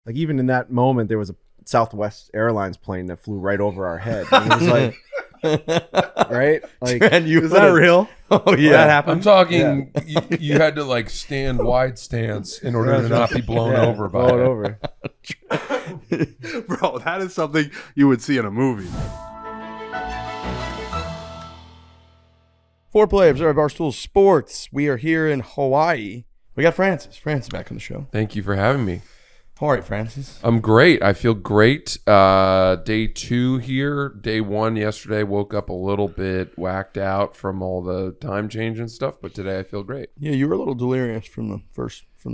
Like even in that moment, there was a Southwest Airlines plane that flew right over our head. And it was like, right? Like, And Is that real? Oh yeah, That happened. I'm talking. You had to like stand wide stance in order to not be blown over by blow it it. over. Bro, that is something you would see in a movie. Fore-play, observe Barstool Sports. We are here in Hawaii. We got Francis. Francis back on the show. Thank you for having me. All right, Francis. I'm great. I feel great. Day 2 here. Day 1 yesterday. Woke up a little bit whacked out from all the time change and stuff, but today I feel great. Yeah, you were a little delirious from the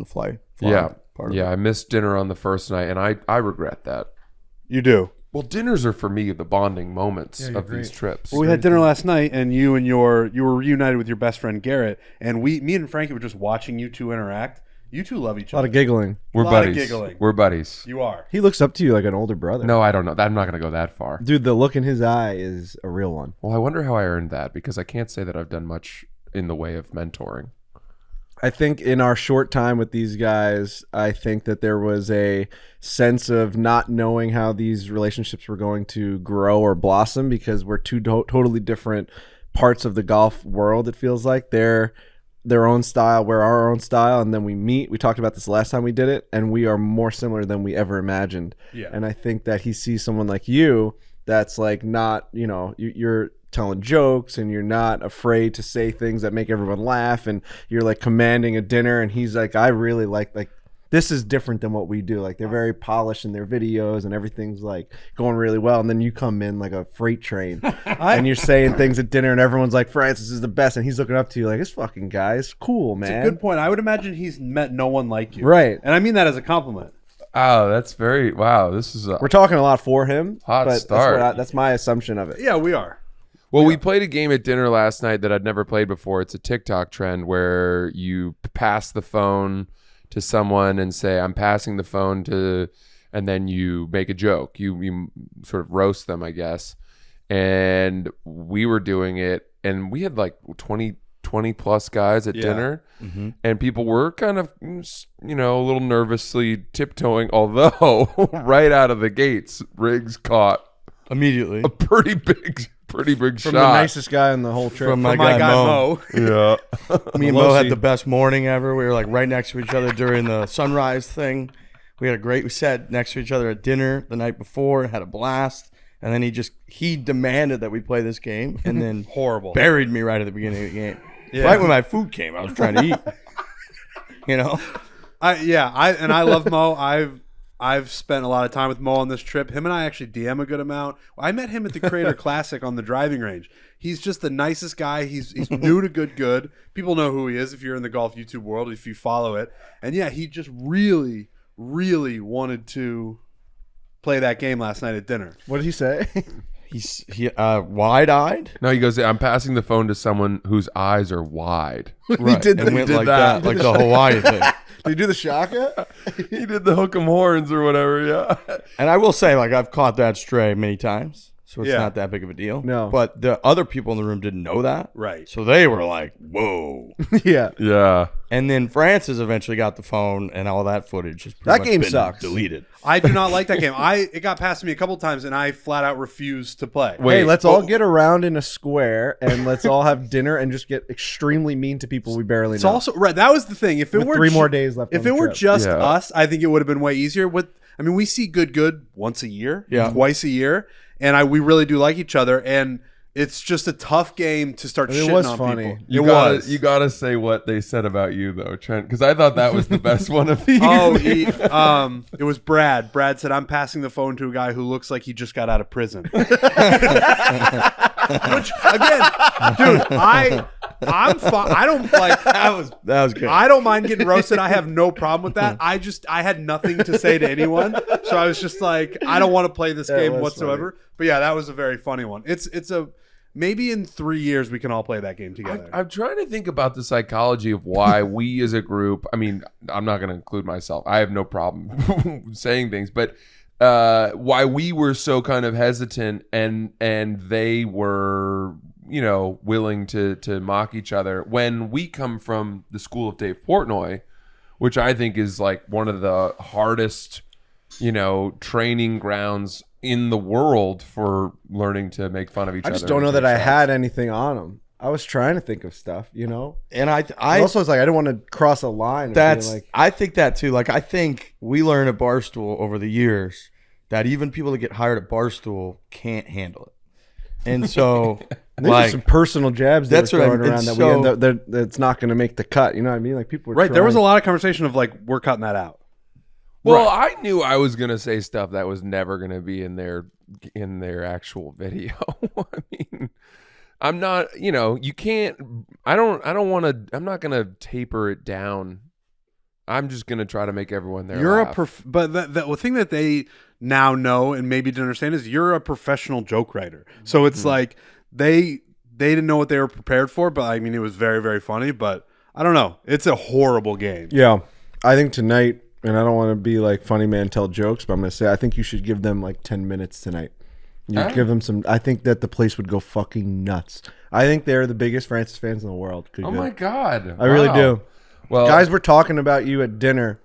fly Yeah, part of yeah. it. I missed dinner on the first night, and I regret that. You do. Well, dinners are for me the bonding moments of these trips. Well, we had dinner last night, and you were reunited with your best friend Garrett, and me and Frankie were just watching you two interact. You two love each A lot other. of giggling. We're lot of buddies. giggling. We're buddies. You are. He looks up to you like an older brother. No, I don't know. I'm not going to go that far. Dude, the look in his eye is a real one. Well, I wonder how I earned that because I can't say that I've done much in the way of mentoring. I think in our short time with these guys, I think that there was a sense of not knowing how these relationships were going to grow or blossom because we're two totally different parts of the golf world. It feels like they're their own style, we're our own style, and then we meet. We talked about this last time we did it, and we are more similar than we ever imagined. Yeah. And I think that he sees someone like you that's like not, you're telling jokes and you're not afraid to say things that make everyone laugh, and you're like commanding a dinner, and he's like, I really like this is different than what we do. Like they're very polished in their videos and everything's like going really well, and then you come in like a freight train and you're saying things at dinner and everyone's like, Francis is the best, and he's looking up to you like, this fucking guy's cool, man. It's a good point. I would imagine he's met no one like you. Right. And I mean that as a compliment. Oh, that's very wow. This is a We're talking a lot for him, Hot but start. That's my assumption of it. Yeah, we are. Well, we played a game at dinner last night that I'd never played before. It's a TikTok trend where you pass the phone to someone and say, I'm passing the phone to, and then you make a joke. You sort of roast them, I guess. And we were doing it, and we had like 20 plus guys at dinner, and people were kind of, a little nervously tiptoeing, although right out of the gates, Riggs caught Immediately. a pretty big From shot. the nicest guy in the whole trip. From my My guy guy Mo. Mo. Yeah. Me and Mo had the best morning ever. We were like right next to each other during the sunrise thing. We sat next to each other at dinner the night before and had a blast. And then he demanded that we play this game, and then Horrible. buried me right at the beginning of the game. Right when my food came, I was trying to eat. I love Mo. I've spent a lot of time with Mo on this trip. Him and I actually DM a good amount. I met him at the Creator Classic on the driving range. He's just the nicest guy. He's new to good. People know who he is if you're in the golf YouTube world, if you follow it. And yeah, he just really, really wanted to play that game last night at dinner. What did he say? He's wide-eyed. No, he goes, I'm passing the phone to someone whose eyes are wide. Right. did and went did like that. that, like the Hawaii thing. Did he do the shaka? He did the hook 'em horns or whatever, yeah. And I will say, like, I've caught that stray many times, so it's Yeah. not that big of a deal. No. But the other people in the room didn't know that. Right. So they were like, whoa. Yeah. Yeah. And then Francis eventually got the phone, and all that footage is pretty That much game been sucks. deleted. I do not like that game. It got past me a couple times, and I flat out refused to play. Wait, Hey, let's all get around in a square and let's all have dinner and just get extremely mean to people we barely It's know. also right. That was the thing. If it With were 3 more days left if on the it were trip. just Yeah. us, I think it would have been way easier. We see good once a year, Yeah. twice a year, and we really do like each other. And it's just a tough game to start It shitting was on funny. people. You gotta say what they said about you though, Trent, because I thought that was the best one of the Oh, evening. it was Brad. Brad said, "I'm passing the phone to a guy who looks like he just got out of prison." Which again, dude, I'm fine. I don't like. That was good. I don't mind getting roasted. I have no problem with that. I had nothing to say to anyone, so I was just like, I don't want to play this game was whatsoever. But yeah, that was a very funny one. It's a maybe in 3 years we can all play that game together. I'm trying to think about the psychology of why we as a group, I mean, I'm not going to include myself. I have no problem saying things, but why we were so kind of hesitant and they were, willing to mock each other when we come from the school of Dave Portnoy, which I think is like one of the hardest training grounds in the world for learning to make fun of each other. I just don't know that I had anything on them. I was trying to think of stuff, And I also was like, I didn't want to cross a line. I think that too. Like, I think we learned at Barstool over the years that even people that get hired at Barstool can't handle it. And so, there's some personal jabs that's that what were throwing around that we end up that's not going to make the cut. You know what I mean? Like, people were right. There was a lot of conversation of like, we're cutting that out. Well, I knew I was gonna say stuff that was never gonna be in their actual video. I mean, I'm not. You can't. I don't want to. I'm not gonna taper it down. I'm just gonna try to make everyone there. You're laugh. but the thing that they now know and maybe didn't understand is you're a professional joke writer. So it's like they didn't know what they were prepared for. But I mean, it was very, very funny. But I don't know. It's a horrible game. Yeah, I think tonight. And I don't want to be like funny man tell jokes, but I'm going to say I think you should give them like 10 minutes tonight. Give them some. I think that the place would go fucking nuts. I think they're the biggest Francis fans in the world. My God. I really do. Well, guys were talking about you at dinner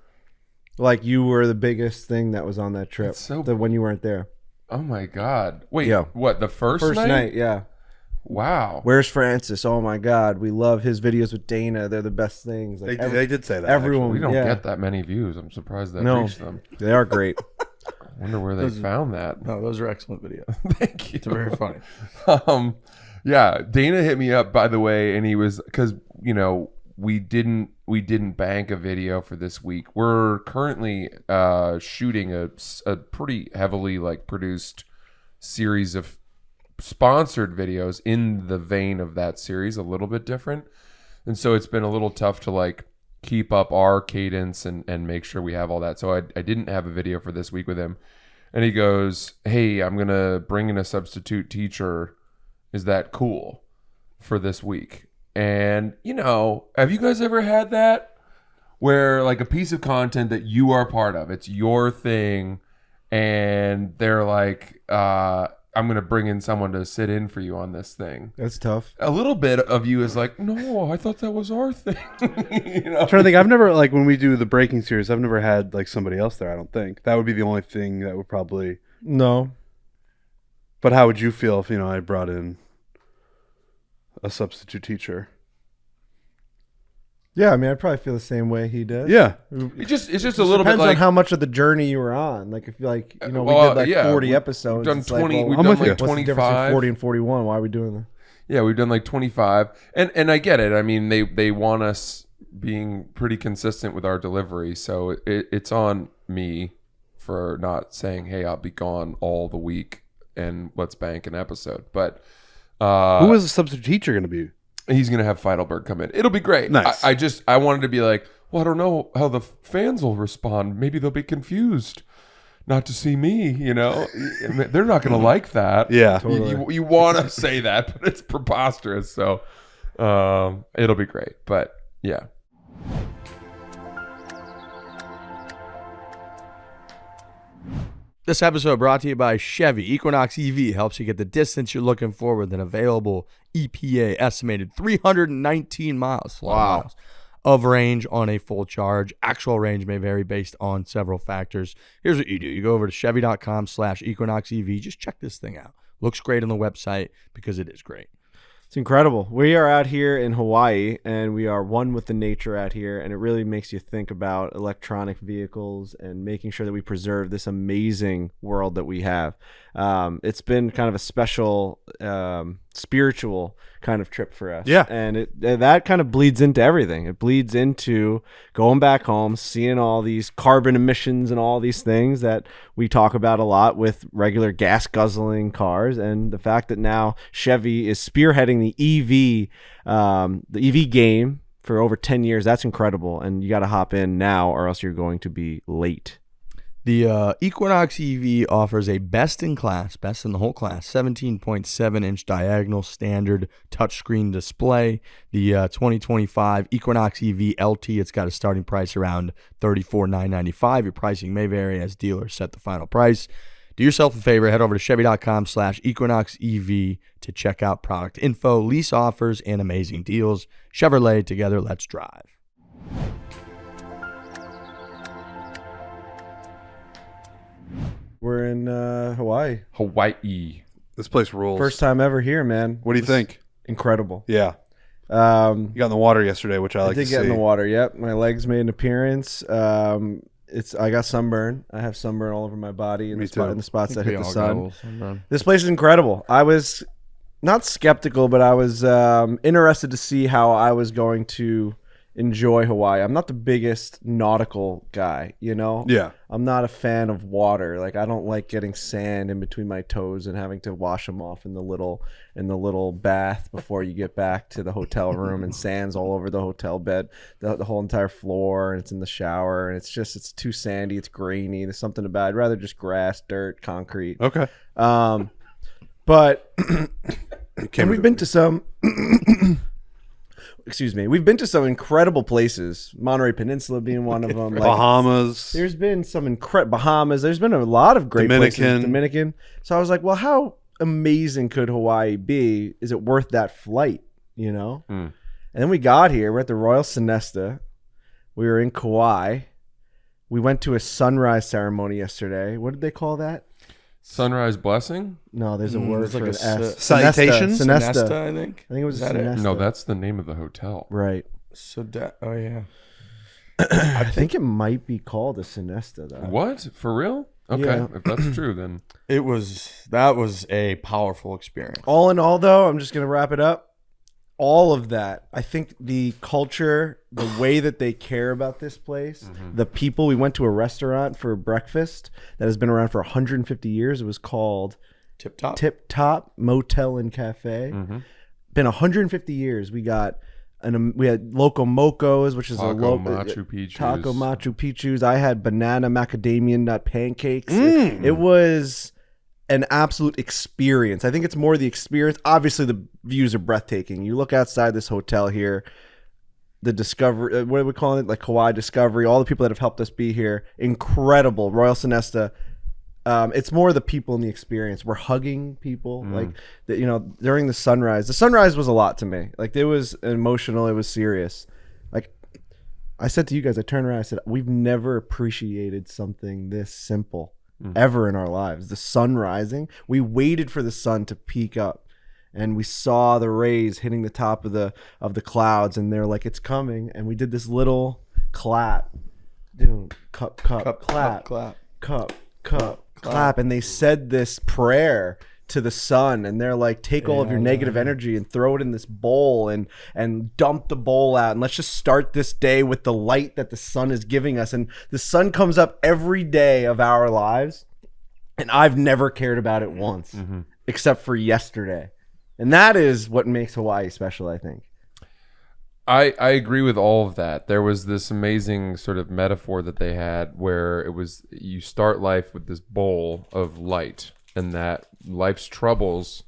like you were the biggest thing that was on that trip when you weren't there. Oh my God. Wait, yeah. What, the first night? Yeah. Wow. Where's Francis? Oh my God. We love his videos with Dana. They're the best things. Like they did say that. Everyone. We don't get that many views. I'm surprised that reached them. They are great. I wonder where they found that. No, those are excellent videos. Thank you. It's very funny. Yeah, Dana hit me up, by the way, and he was, because we didn't bank a video for this week. We're currently shooting a pretty heavily produced series of sponsored videos in the vein of that series, a little bit different, and so it's been a little tough to keep up our cadence and make sure we have all that. So I didn't have a video for this week with him, and he goes, "Hey, I'm gonna bring in a substitute teacher. Is that cool for this week?" And have you guys ever had that where a piece of content that you are part of, it's your thing, and they're like, I'm going to bring in someone to sit in for you on this thing. That's tough. A little bit of you is like, no, I thought that was our thing. I'm trying to think. I've never, when we do the breaking series, I've never had somebody else there. I don't think that would be the only thing that would probably. No. But how would you feel if I brought in a substitute teacher? Yeah, I mean, I'd probably feel the same way he does. Yeah, it's just a little bit depends on how much of the journey you were on. If we did 40 episodes. We've done 20. We've done what's the difference 25. between 40 and 41? Why are we doing that? Yeah, we've done 25, and I get it. I mean, they want us being pretty consistent with our delivery, so it's on me for not saying, hey, I'll be gone all the week and let's bank an episode. But who is the substitute teacher going to be? He's going to have Feidelberg come in. It'll be great. Nice. I wanted to be like, well, I don't know how the fans will respond. Maybe they'll be confused not to see me, They're not going to like that. Yeah. Totally. You want to say that, but it's preposterous. So it'll be great. But yeah. This episode brought to you by Chevy. Equinox EV helps you get the distance you're looking for with an available EPA estimated 319 miles. Wow. Miles of range on a full charge. Actual range may vary based on several factors. Here's what you do. You go over to Chevy.com/Equinox EV. Just check this thing out. Looks great on the website because it is great. It's incredible. We are out here in Hawaii, and we are one with the nature out here, and it really makes you think about electronic vehicles and making sure that we preserve this amazing world that we have. It's been kind of a special spiritual kind of trip for us. Yeah. And that kind of bleeds into everything. It bleeds into going back home, seeing all these carbon emissions and all these things that we talk about a lot with regular gas guzzling cars, and the fact that now Chevy is spearheading the EV game for over 10 years. That's incredible. And you got to hop in now or else you're going to be late. The Equinox EV offers a best in the whole class, 17.7-inch diagonal standard touchscreen display. The 2025 Equinox EV LT, it's got a starting price around $34,995. Your pricing may vary as dealers set the final price. Do yourself a favor, head over to Chevy.com/Equinox EV to check out product info, lease offers, and amazing deals. Chevrolet, together, let's drive. We're in Hawaii. Hawaii. This place rules. First time ever here, man. What do you think? Incredible. Yeah. You got in the water yesterday, which I like I did to get see. in the water. Yep, my legs made an appearance. I got sunburn. I have sunburn all over my body in Me in the spots that hit the sun. sun. This place is incredible. I was not skeptical, but I was interested to see how I was going to enjoy Hawaii. I'm not the biggest nautical guy, you know? Yeah. I'm not a fan of water. Like, I don't like getting sand in between my toes and having to wash them off in the little bath before you get back to the hotel room, and sand's all over the hotel bed, the whole entire floor, and it's in the shower, and it's too sandy, it's grainy. There's something about it. I'd rather just grass, dirt, concrete. Okay. But and we've been to some excuse me, we've been to some incredible places, Monterey Peninsula being one of them. Bahamas. There's been some incredible Bahamas. There's been a lot of great places. Dominican. So I was like, well, how amazing could Hawaii be? Is it worth that flight? You know? And then we got here. We're at the Royal Sonesta. We were in Kauai. We went to a sunrise ceremony yesterday. What did they call that? Sunrise blessing? No, there's a word for an S. Salutations? Sonesta. I think. I think it was Is that it? Sonesta. No, that's the name of the hotel. Right. Oh yeah. I think it might be called a Sonesta, though. What? For real? Okay. Yeah. If that's true, then. That was a powerful experience. All in all, though, I'm just going to wrap it up. All of that, I think the culture, the way that they care about this place, the people. We went to a restaurant for breakfast that has been around for 150 years. It was called Tip Top. Tip Top Motel and Cafe. Been 150 years. We got we had Loco Mocos, which is Taco Machu Picchu. Taco Machu Picchu's. I had banana macadamia nut pancakes. It was an absolute experience. I think it's more the experience. Obviously, the views are breathtaking. You look outside this hotel here, the Discovery, what are we calling it? Like Kauai Discovery, all the people that have helped us be here. Incredible. Royal Sonesta. It's more the people and the experience. We're hugging people. Like, during the sunrise. The sunrise was a lot to me. Like, it was emotional. It was serious. Like, I said to you guys, I turned around, I said, we've never appreciated something this simple ever in our lives. The sun rising. We waited for the sun to peak up, and we saw the rays hitting the top of the clouds, and they're like, it's coming. And we did this little clap. Dude, cup, clap, clap. And they said this prayer to the sun, and they're like, take all of your negative energy and throw it in this bowl and dump the bowl out, and let's just start this day with the light that the sun is giving us. And the sun comes up every day of our lives, and I've never cared about it once except for yesterday. And that is what makes Hawaii special, I think. I agree with all of that. There was this amazing sort of metaphor that they had where it was, you start life with this bowl of light, and that life's troubles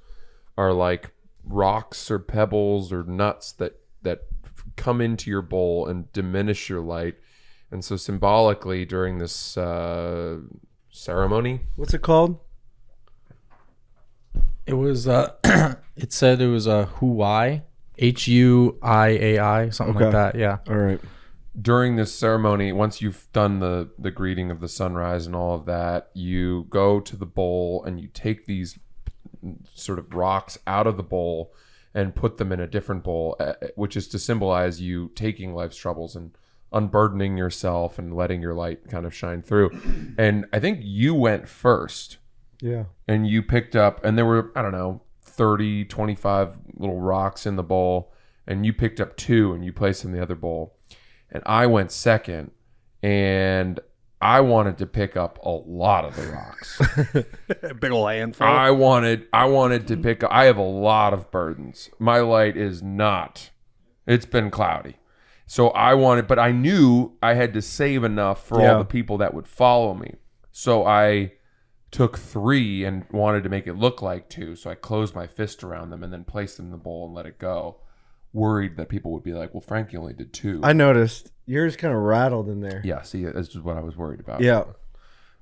are like rocks or pebbles or nuts that come into your bowl and diminish your light. And so symbolically during this ceremony, What's it called? It was it said it was a Huai, Huiai, something like that. Yeah. All right. during this ceremony, once you've done the greeting of the sunrise and all of that, you go to the bowl and you take these sort of rocks out of the bowl and put them in a different bowl, which is to symbolize you taking life's troubles and unburdening yourself and letting your light kind of shine through. And I think you went first. Yeah. And you picked up, and there were, I don't know, 30, 25 little rocks in the bowl, and you picked up 2 and you placed them in the other bowl. And I went second, and I wanted to pick up a lot of the rocks. Big ol' handful. I wanted to pick up, I have a lot of burdens. My light is not, it's been cloudy. So I wanted, but I knew I had to save enough for all the people that would follow me. So I took 3 and wanted to make it look like 2. So I closed my fist around them and then placed them in the bowl and let it go. Worried that people would be like, well, Frankie only did 2. I noticed. Yours kind of rattled in there. Yeah, see, this is what I was worried about. Yeah.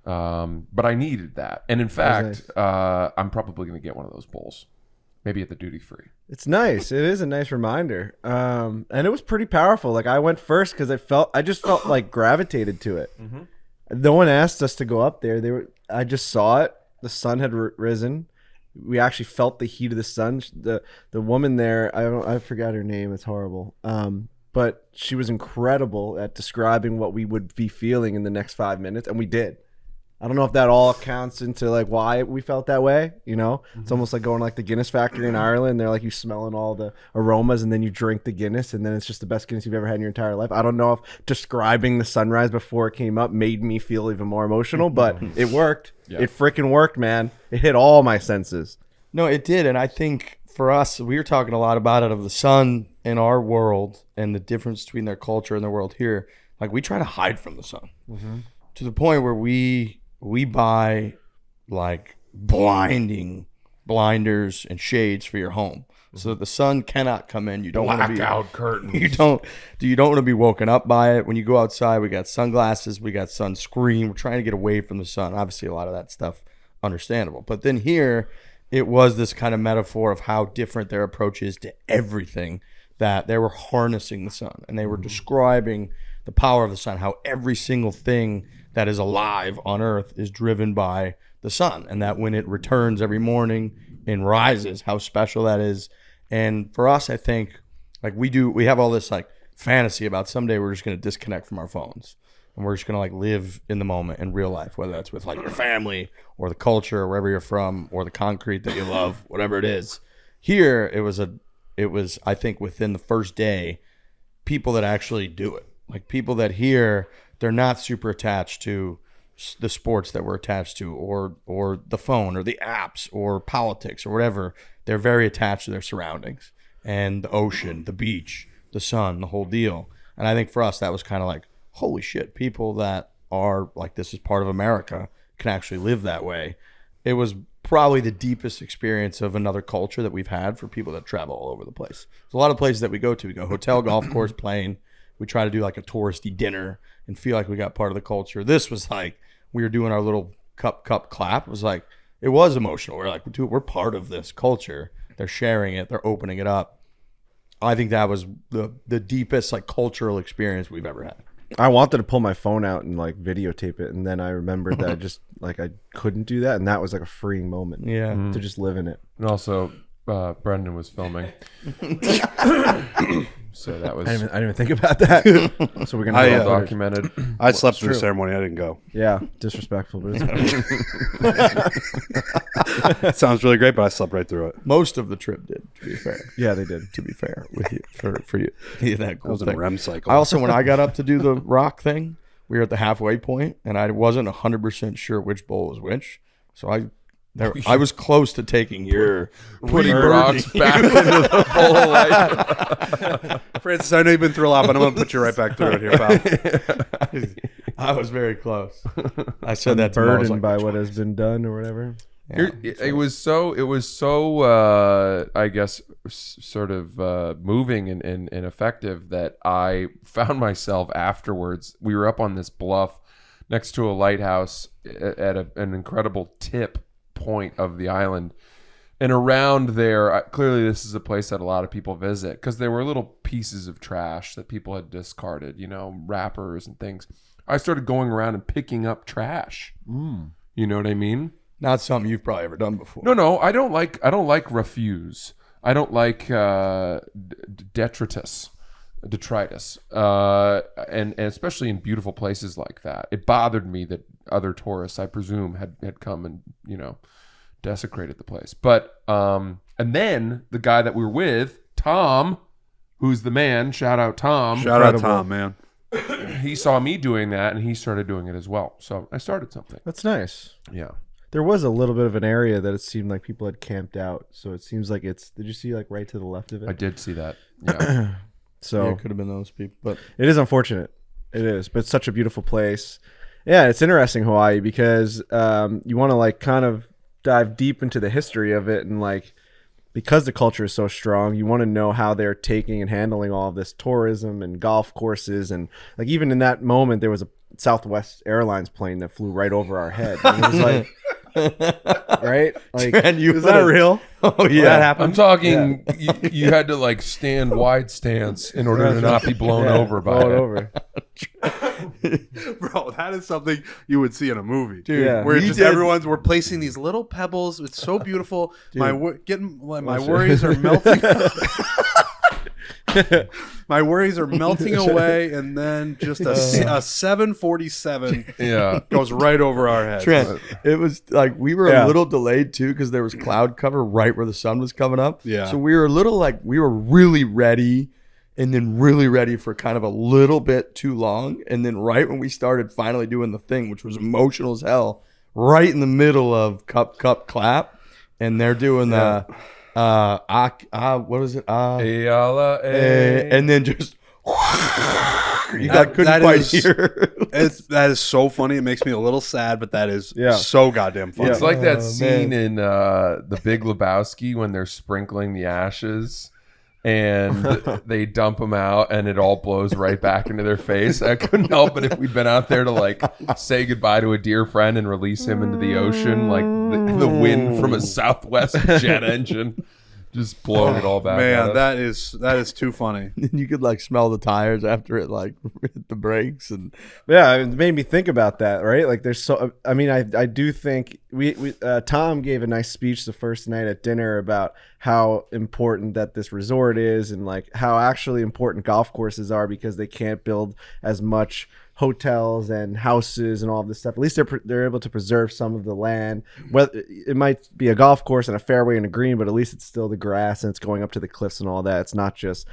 But I needed that. And in fact, I'm probably going to get one of those bowls. Maybe at the duty free. It's nice. It is a nice reminder. And it was pretty powerful. Like, I went first because I just felt like gravitated to it. Mm-hmm. No one asked us to go up there. I just saw it. The sun had risen. We actually felt the heat of the sun. The woman there, I forgot her name. It's horrible. But she was incredible at describing what we would be feeling in the next 5 minutes, and we did. I don't know if that all counts into like why we felt that way. You know, it's almost like going to like the Guinness factory in Ireland. They're like you smelling all the aromas, and then you drink the Guinness, and then it's just the best Guinness you've ever had in your entire life. I don't know if describing the sunrise before it came up made me feel even more emotional, but it worked. Yeah. It freaking worked, man. It hit all my senses. No, it did, and I think for us, we were talking a lot about it of the sun in our world and the difference between their culture and the world here. Like we try to hide from the sun to the point where we buy like blinding blinders and shades for your home so that the sun cannot come in. You don't want to be blackout curtains. You don't want to be woken up by it. When you go outside, we got sunglasses, we got sunscreen. We're trying to get away from the sun. Obviously, a lot of that stuff understandable. But then here, it was this kind of metaphor of how different their approach is to everything, that they were harnessing the sun and they were describing the power of the sun, how every single thing that is alive on Earth is driven by the sun, and that when it returns every morning and rises, how special that is. And for us, I think like we have all this like fantasy about someday we're just going to disconnect from our phones and we're just going to like live in the moment in real life, whether that's with like your family or the culture or wherever you're from or the concrete that you love, whatever it is. Here, it was I think within the first day, people that actually do it, like people that here, they're not super attached to the sports that we're attached to or the phone or the apps or politics or whatever. They're very attached to their surroundings and the ocean, the beach, the sun, the whole deal. And I think for us, that was kind of like, holy shit, people that are like, this is part of America can actually live that way. It was probably the deepest experience of another culture that we've had for people that travel all over the place. There's a lot of places that we go to. We go hotel, golf course, plane. We try to do like a touristy dinner and feel like we got part of the culture. This was like we were doing our little cup clap. It was like, it was emotional. We're like, dude, we're part of this culture. They're sharing it. They're opening it up. I think that was the deepest like cultural experience we've ever had. I wanted to pull my phone out and like videotape it, and then I remembered that I couldn't do that, and that was like a freeing moment. Yeah, to just live in it. And also, Brendan was filming, so that was. I didn't even think about that. So we're gonna well documented. I slept through the ceremony. I didn't go. Yeah, disrespectful, but it's It sounds really great, but I slept right through it. most of the trip did. To be fair, yeah, they did. to be fair with you for you, yeah, that I cool was in a thing. REM cycle. I also, when I got up to do the rock thing, we were at the halfway point, and I wasn't 100% sure which bowl was which. So I was close to taking your Putting rocks back into the bowl. Like, Francis, I know you've been through a lot, but I'm going to put you right back through it here, pal. I was very close. I said that to Mo, I was Burdened like, by what has been done or whatever. yeah, it was so I guess sort of moving and effective that I found myself afterwards. We were up on this bluff next to a lighthouse at an incredible tip point of the island, and around there, clearly this is a place that a lot of people visit because there were little pieces of trash that people had discarded, wrappers and things. I started going around and picking up trash. You know what I mean? not something you've probably ever done before. No, I don't like refuse. I don't like detritus, and especially in beautiful places like that. It bothered me that other tourists, I presume, had come and desecrated the place. But and then the guy that we were with, Tom, who's the man, shout out Tom, Man. He saw me doing that and he started doing it as well. So I started something. That's nice. Yeah. There was a little bit of an area that it seemed like people had camped out. So it seems like it's. Did you see like right to the left of it? I did see that. Yeah. So Yeah, it could have been those people, but it is unfortunate. It is, but it's such a beautiful place. Yeah, it's interesting, Hawaii, because you want to like kind of dive deep into the history of it, and like because the culture is so strong, you want to know how they're taking and handling all of this tourism and golf courses, and like even in that moment, there was a Southwest Airlines plane that flew right over our head. And it was like right? Like, And you Is that real? Oh yeah, That happened. I'm talking. You had to like stand wide stance in order to not be blown over by blow it it. over. Bro, that is something you would see in a movie, Dude, Yeah. Where we it's just did- we're placing these little pebbles. It's so beautiful. My worries are melting. My worries are melting away, and then just a 747 Yeah. goes right over our heads. Trent, it was like we were Yeah. a little delayed too because there was cloud cover right where the sun was coming up. Yeah. So we were a little like we were really ready and then really ready for kind of a little bit too long. And then right when we started finally doing the thing, which was emotional as hell, right in the middle of cup clap, and they're doing the what was it? Ayala, eh. And then just you That- couldn't that quite is- hear. That is so funny. It makes me a little sad, but that is Yeah. so goddamn funny. It's like that Oh, scene in The Big Lebowski when they're sprinkling the ashes and they dump them out and it all blows right back into their face. I couldn't help it if we'd been out there to like say goodbye to a dear friend and release him into the ocean, like the wind from a Southwest jet engine just blowing it all back. at Man, us. that is too funny. And you could like smell the tires after it like hit the brakes and Yeah, it made me think about that, right? Like there's so I mean I do think we Tom gave a nice speech the first night at dinner about how important that this resort is and like how actually important golf courses are because they can't build as much hotels and houses and all of this stuff. At least they're able to preserve some of the land. Well, it might be a golf course and a fairway and a green, but at least it's still the grass and it's going up to the cliffs and all that. It's not just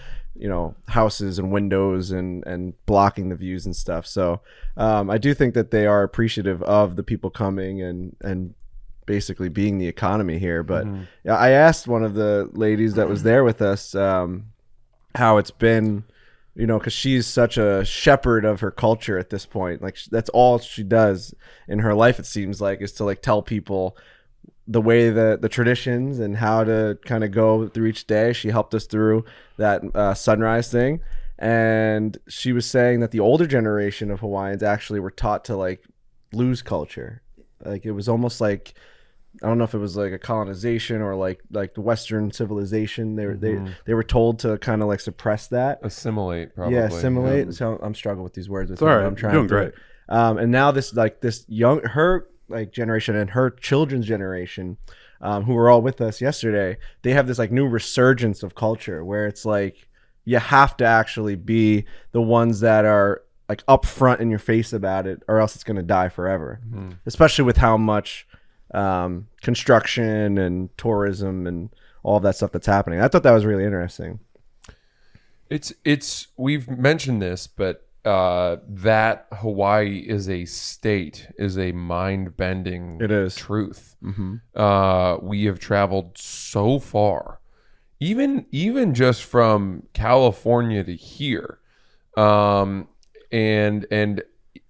houses and windows and blocking the views and stuff. So I do think that they are appreciative of the people coming and basically being the economy here. But yeah, I asked one of the ladies that was there with us how it's been, because she's such a shepherd of her culture at this point. Like that's all she does in her life, it seems like, is to like tell people the way the traditions and how to kind of go through each day. She helped us through that sunrise thing. And she was saying that the older generation of Hawaiians actually were taught to like lose culture. Like it was almost like, I don't know if it was like a colonization or like the Western civilization. They were told to kind of like suppress that. Assimilate, probably. Yeah, assimilate. So I'm struggling with these words. It's all right. I'm trying You're to doing do it. And now this her like generation and her children's generation, who were all with us yesterday, they have this like new resurgence of culture where it's like you have to actually be the ones that are like upfront in your face about it, or else it's going to die forever. Especially with how much construction and tourism and all of that stuff that's happening. I thought that was really interesting. It's we've mentioned this, but that Hawaii is a state is a mind-bending It is. truth. We have traveled so far, even just from California to here, and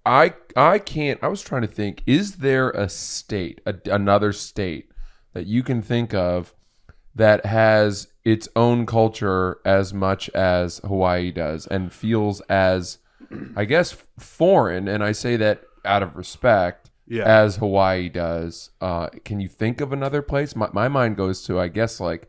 I can't. I was trying to think: is there a state, another state that you can think of that has its own culture as much as Hawaii does and feels as, I guess, foreign? And I say that out of respect, as Hawaii does. Can you think of another place? My mind goes to, I guess, like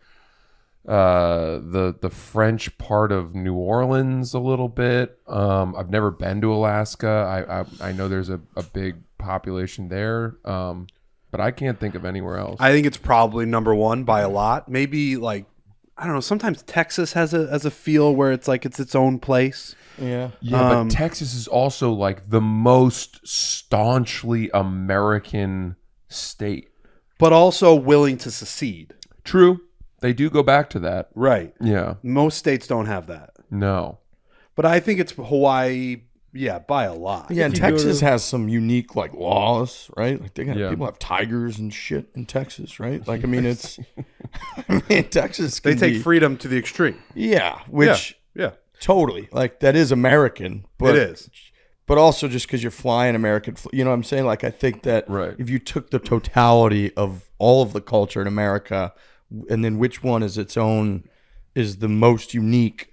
the French part of New Orleans a little bit. I've never been to Alaska. I know there's a big population there, but I can't think of anywhere else. I think it's probably number one by a lot. Maybe like, I don't know. Sometimes Texas has a feel where it's like it's its own place. yeah. But Texas is also like the most staunchly American state. But also willing to secede. True. They do go back to that. Right. Yeah. Most states don't have that. No. But I think it's Hawaii, by a lot. Yeah, and you go Texas to- has some unique like laws, right? Like they got Yeah. people have tigers and shit in Texas, right? Like I mean, it's Texas. They Can take be, freedom to the extreme. yeah, which Yeah. totally like that is American, but It is. But also just because you're flying American, you know what I'm saying? Like I think that Right. if you took the totality of all of the culture in America, and then which one is its own is the most unique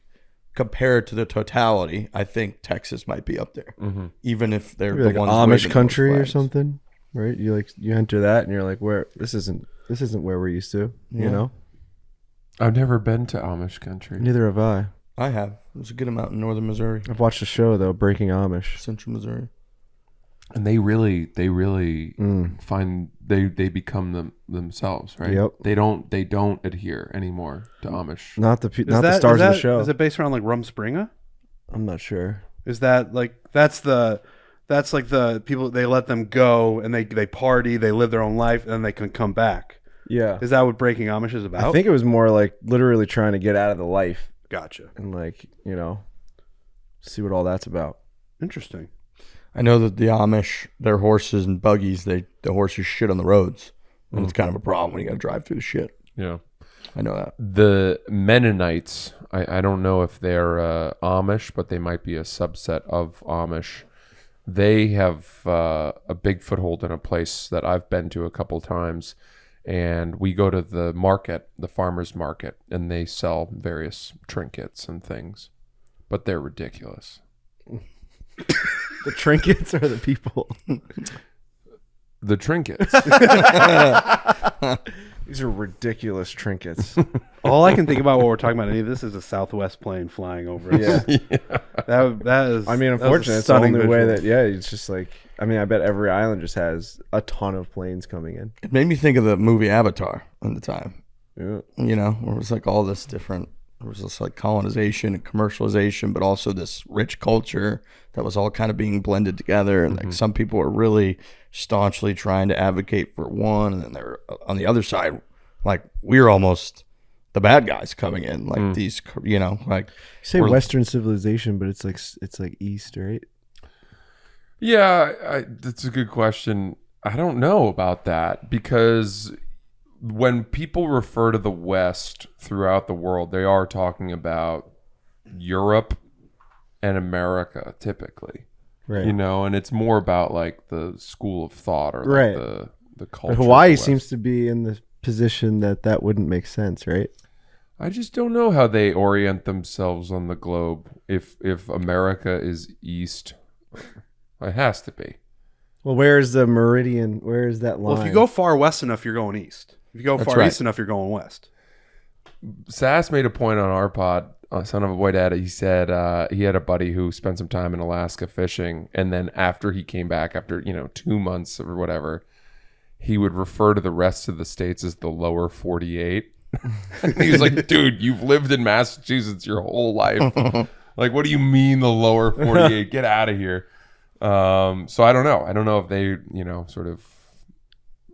compared to the totality, I think Texas might be up there, even if they're Maybe the like ones Amish waving the country most or flags. something. right? You enter that and you're like, where this isn't where we're used to, you know? I've never been to Amish country. Neither have I. I have. There's a good amount in northern Missouri, I've watched a show though, Breaking Amish. central Missouri. And they really find they become themselves, right? Yep. They don't adhere anymore to Amish. Not the stars of the show. Is it based around like Rumspringa? I'm not sure. Is that like that's like the people, they let them go and they party, they live their own life, and then they can come back. Yeah. Is that what Breaking Amish is about? I think it was more like literally trying to get out of the life Gotcha. and like, see what all that's about. Interesting. I know that the Amish, their horses and buggies, the horses shit on the roads. And it's kind of a problem when you got to drive through the shit. Yeah. I know that. The Mennonites, I don't know if they're Amish, but they might be a subset of Amish. They have a big foothold in a place that I've been to a couple times. And we go to the market, the farmer's market, and they sell various trinkets and things. But they're ridiculous. The trinkets or the people? The trinkets. These are ridiculous trinkets. All I can think about while we're talking about any of this is a Southwest plane flying over us. Yeah. That is. I mean, that was a unfortunately, it's the stunning only way visual. that, it's just like, I mean, I bet every island just has a ton of planes coming in. It made me think of the movie Avatar at the time. Yeah. Where it was like all this different, there was this like colonization and commercialization, but also this rich culture that was all kind of being blended together. And like some people were really staunchly trying to advocate for one, and then they're on the other side, like we're almost the bad guys coming in, like these, like You say we're- Western civilization, but it's like East, right? Yeah, that's a good question. I don't know about that, because when people refer to the West throughout the world, they are talking about Europe and America typically. Right. And it's more about like the school of thought or like Right. the culture. But of Hawaii the West. seems to be in the position that wouldn't make sense, right? I just don't know how they orient themselves on the globe. If America is east, it has to be. Well, where is the meridian? Where is that line? Well, if you go far west enough, you're going east. If you go That's far right. east enough, you're going west. Sass made a point on our pod, Son of a Boy Dad. He said he had a buddy who spent some time in Alaska fishing, and then after he came back, after 2 months or whatever, he would refer to the rest of the states as the lower 48. He was like, dude, you've lived in Massachusetts your whole life. Like, what do you mean the lower 48? Get out of here. So I don't know. I don't know if they, sort of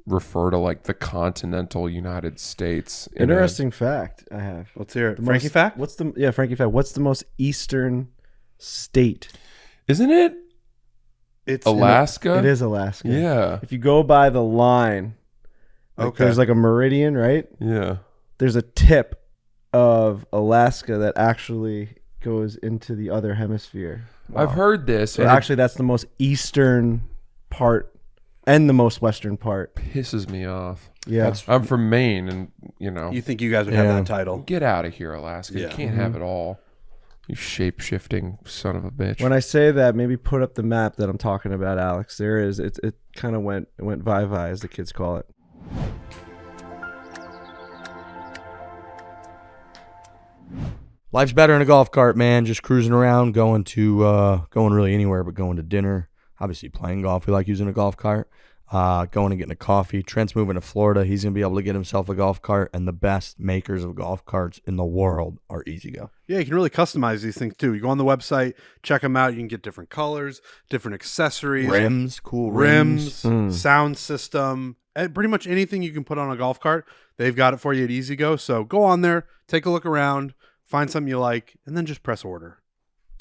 refer to like the continental United States. Interesting fact I have. Let's hear it. The Frankie most- fact? Frankie fact. What's the most eastern state? Isn't it It's Alaska? It is Alaska. Yeah. If you go by the line, Okay. there's like a meridian, right? Yeah. There's a tip of Alaska that actually goes into the other hemisphere. I've heard this. So and it actually, that's the most eastern part and the most western part. pisses me off. Yeah. I'm from Maine, and You think you guys would have Yeah. that title? get out of here, Alaska. You Yeah. can't have it all. You shape-shifting son of a bitch. When I say that, maybe put up the map that I'm talking about, Alex. There is. It kind of went vi-vi, as the kids call it. Life's better in a golf cart, man. Just cruising around, going really anywhere, but going to dinner. Obviously playing golf. We like using a golf cart. Going and getting a coffee. Trent's moving to Florida. He's going to be able to get himself a golf cart, and the best makers of golf carts in the world are Easy Go. Yeah, you can really customize these things too. You go on the website, check them out. You can get different colors, different accessories, Rims, cool rims, rims. sound system, and pretty much anything you can put on a golf cart. They've got it for you at Easy Go. So go on there, take a look around, find something you like, and then just press order.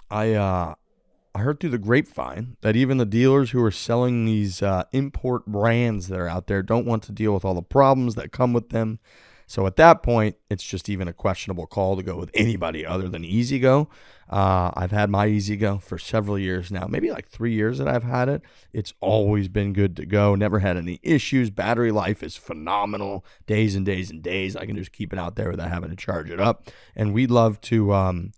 I heard through the grapevine that even the dealers who are selling these import brands that are out there don't want to deal with all the problems that come with them. So at that point, it's just even a questionable call to go with anybody other than Easy Go. I've had my Easy Go for several years now, maybe like 3 years that I've had it. It's always been good to go. Never had any issues. Battery life is phenomenal. Days and days and days. I can just keep it out there without having to charge it up. And we'd love to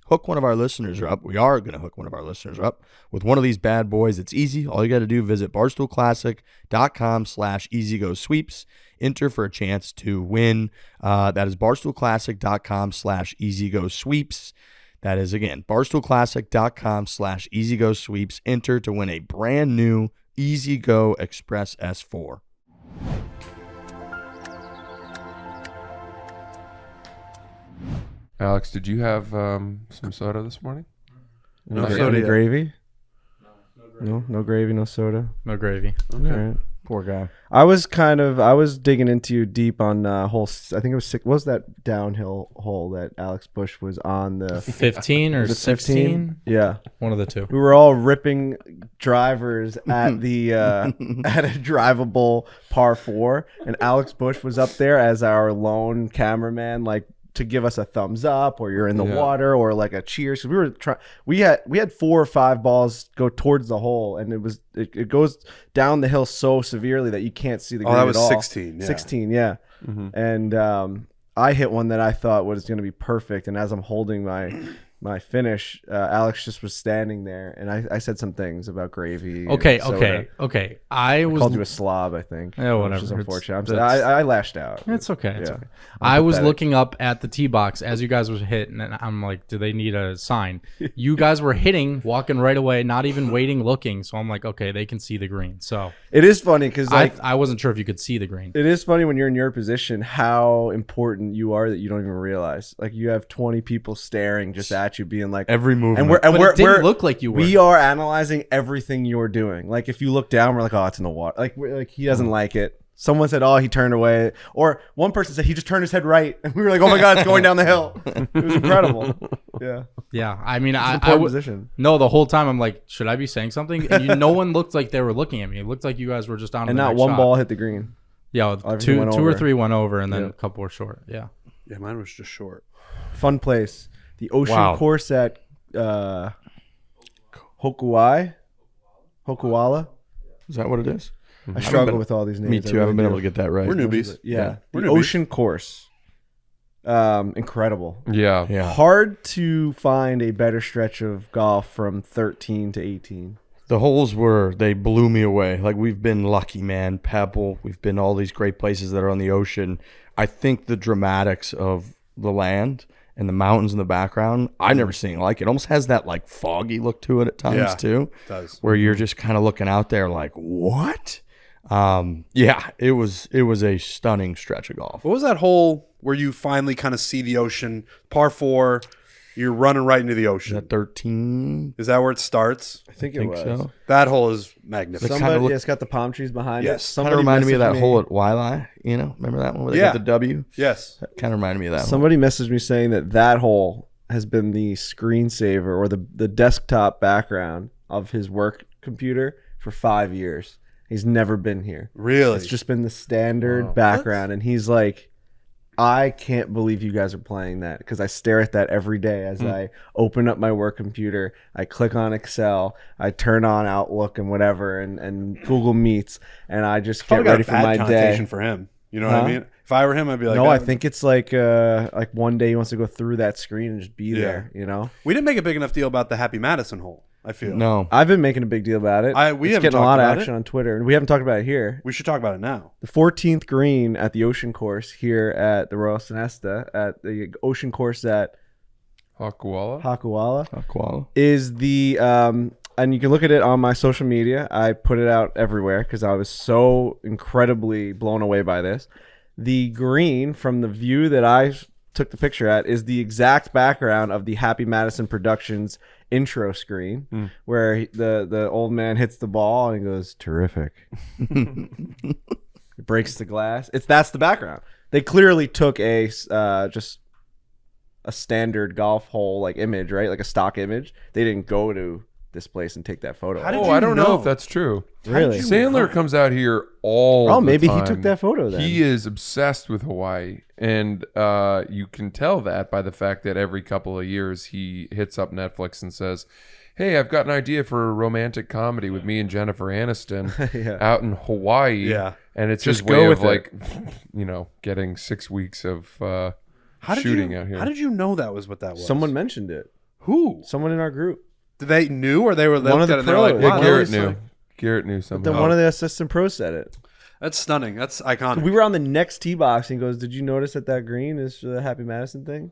hook one of our listeners up. We are going to hook one of our listeners up with one of these bad boys. It's easy. All you got to do, visit barstoolclassic.com/easygosweeps. Enter for a chance to win. That is barstoolclassic.com/easygosweeps. That is, again, barstoolclassic.com/easygosweeps. Enter to win a brand new Easy Go Express S4. Alex, did you have some soda this morning? No Not soda, yet. gravy. No gravy, no soda. No gravy. Okay. All right. Poor guy. I was digging into you deep on hole. I think it was six. What was that downhill hole that Alex Bush was on? The 15 or was it 16? Yeah, One of the two. we were all ripping drivers at the at a drivable par 4, and Alex Bush was up there as our lone cameraman, like to give us a thumbs up, or you're in the water, or like a cheers. So we were trying. We had 4 or 5 balls go towards the hole, and it goes down the hill so severely that you can't see the green that was at all. 16. Yeah. 16, yeah. And I hit one that I thought was going to be perfect, and as I'm holding my finish, Alex just was standing there, and I said some things about gravy. and Okay. soda. I was Called you a slob, I think. Yeah, whatever. Which is unfortunate. That's- I lashed out. It's okay. It's Yeah. okay. I was pathetic. looking up at the tee box as you guys were hitting, and I'm like, do they need a sign? You guys were hitting, walking right away, not even waiting, looking. So I'm like, okay, they can see the green. So It is funny because I wasn't sure if you could see the green. it is funny when you're in your position how important you are that you don't even realize. Like you have 20 people staring just at you, being like Every movement. and But it didn't look like you were. we are analyzing everything you're doing. Like if you look down, we're like, oh, it's in the water. Like he doesn't like it. Someone said, oh, he turned away. Or one person said he just turned his head right, and we were like, oh my god, it's going down the hill. It was incredible. Yeah, Yeah, I mean, it's an I important was position. no the whole time. I'm like, should I be saying something? And no one looked like they were looking at me. It looked like you guys were just on. And the not next one shot. ball hit the green. Yeah, Everything two went or over. 3 went over, and then Yeah. a couple were short. Yeah. Yeah, mine was just short. Fun place. The ocean Wow. course at Hokuala. Is that what it is? I struggle with all these names. Me too. I haven't been able to get that right. We're newbies. Yeah, We're the newbies. ocean course. Incredible. Yeah. Yeah. Hard to find a better stretch of golf from 13 to 18. The holes they blew me away. Like, we've been lucky, man. Pebble. We've been all these great places that are on the ocean. I think the dramatics of the land and the mountains in the background, I've never seen it like it. Almost has that like foggy look to it at times Yeah. too, It does. where you're just kind of looking out there like, what? Yeah, it was a stunning stretch of golf. What was that hole where you finally kind of see the ocean? Par 4, you're running right into the Is ocean. that 13? Is that where it starts? I think it think was. so. That hole is magnificent. Kinda Somebody, look- it's got the palm trees behind Yes. it. Kind Somebody of reminded me of messaged that hole at Wailea. You know, remember that one where they Yeah. got the W? Yes. That kind of reminded me of that one. Somebody messaged me saying that hole has been the screensaver or the desktop background of his work computer for 5 years. He's never been here. Really? It's just been the standard background, and he's like, I can't believe you guys are playing that, because I stare at that every day as I open up my work computer. I click on Excel, I turn on Outlook and whatever, and Google Meets, and I just get Probably got ready a for bad my connotation day. for him. You know what I Huh? mean? If I were him, I'd be like, No, oh, I think it's like one day he wants to go through that screen and just be Yeah. there. You know, we didn't make a big enough deal about the Happy Madison hole, I feel. No. I've been making a big deal about it. We It's haven't getting a talked lot of about action it. on Twitter, and we haven't talked about it here. We should talk about it now. The 14th green at the Ocean Course here at the Royal Sonesta, at the Ocean Course at Hokuala. Hokuala, Koala. is the and you can look at it on my social media. I put it out everywhere because I was so incredibly blown away by this. The green from the view that I took the picture at is the exact background of the Happy Madison Productions intro screen, where the old man hits the ball and he goes, terrific. It breaks the glass. That's the background. They clearly took a just a standard golf hole like image, right? Like a stock image. They didn't go to this place and take that photo. How did Oh, you I don't know know? if that's true. Really? Sandler comes out here all Oh, the maybe time. he took that photo then. He is obsessed with Hawaii, and you can tell that by the fact that every couple of years he hits up Netflix and says, "Hey, I've got an idea for a romantic comedy with me and Jennifer Aniston Yeah. out in Hawaii." Yeah. And it's Just his go way with of like, getting 6 weeks of shooting out here. How did you know that was what that was? Someone mentioned it. Who? Someone in our group. Did they knew or they were One of looked the at it and they were like, pros. wow, Yeah, that Garrett looks knew. like- Garrett knew Then somehow. one of the assistant pros said it. That's stunning. That's iconic. We were on the next tee box and he goes, "Did you notice that green is the Happy Madison thing?"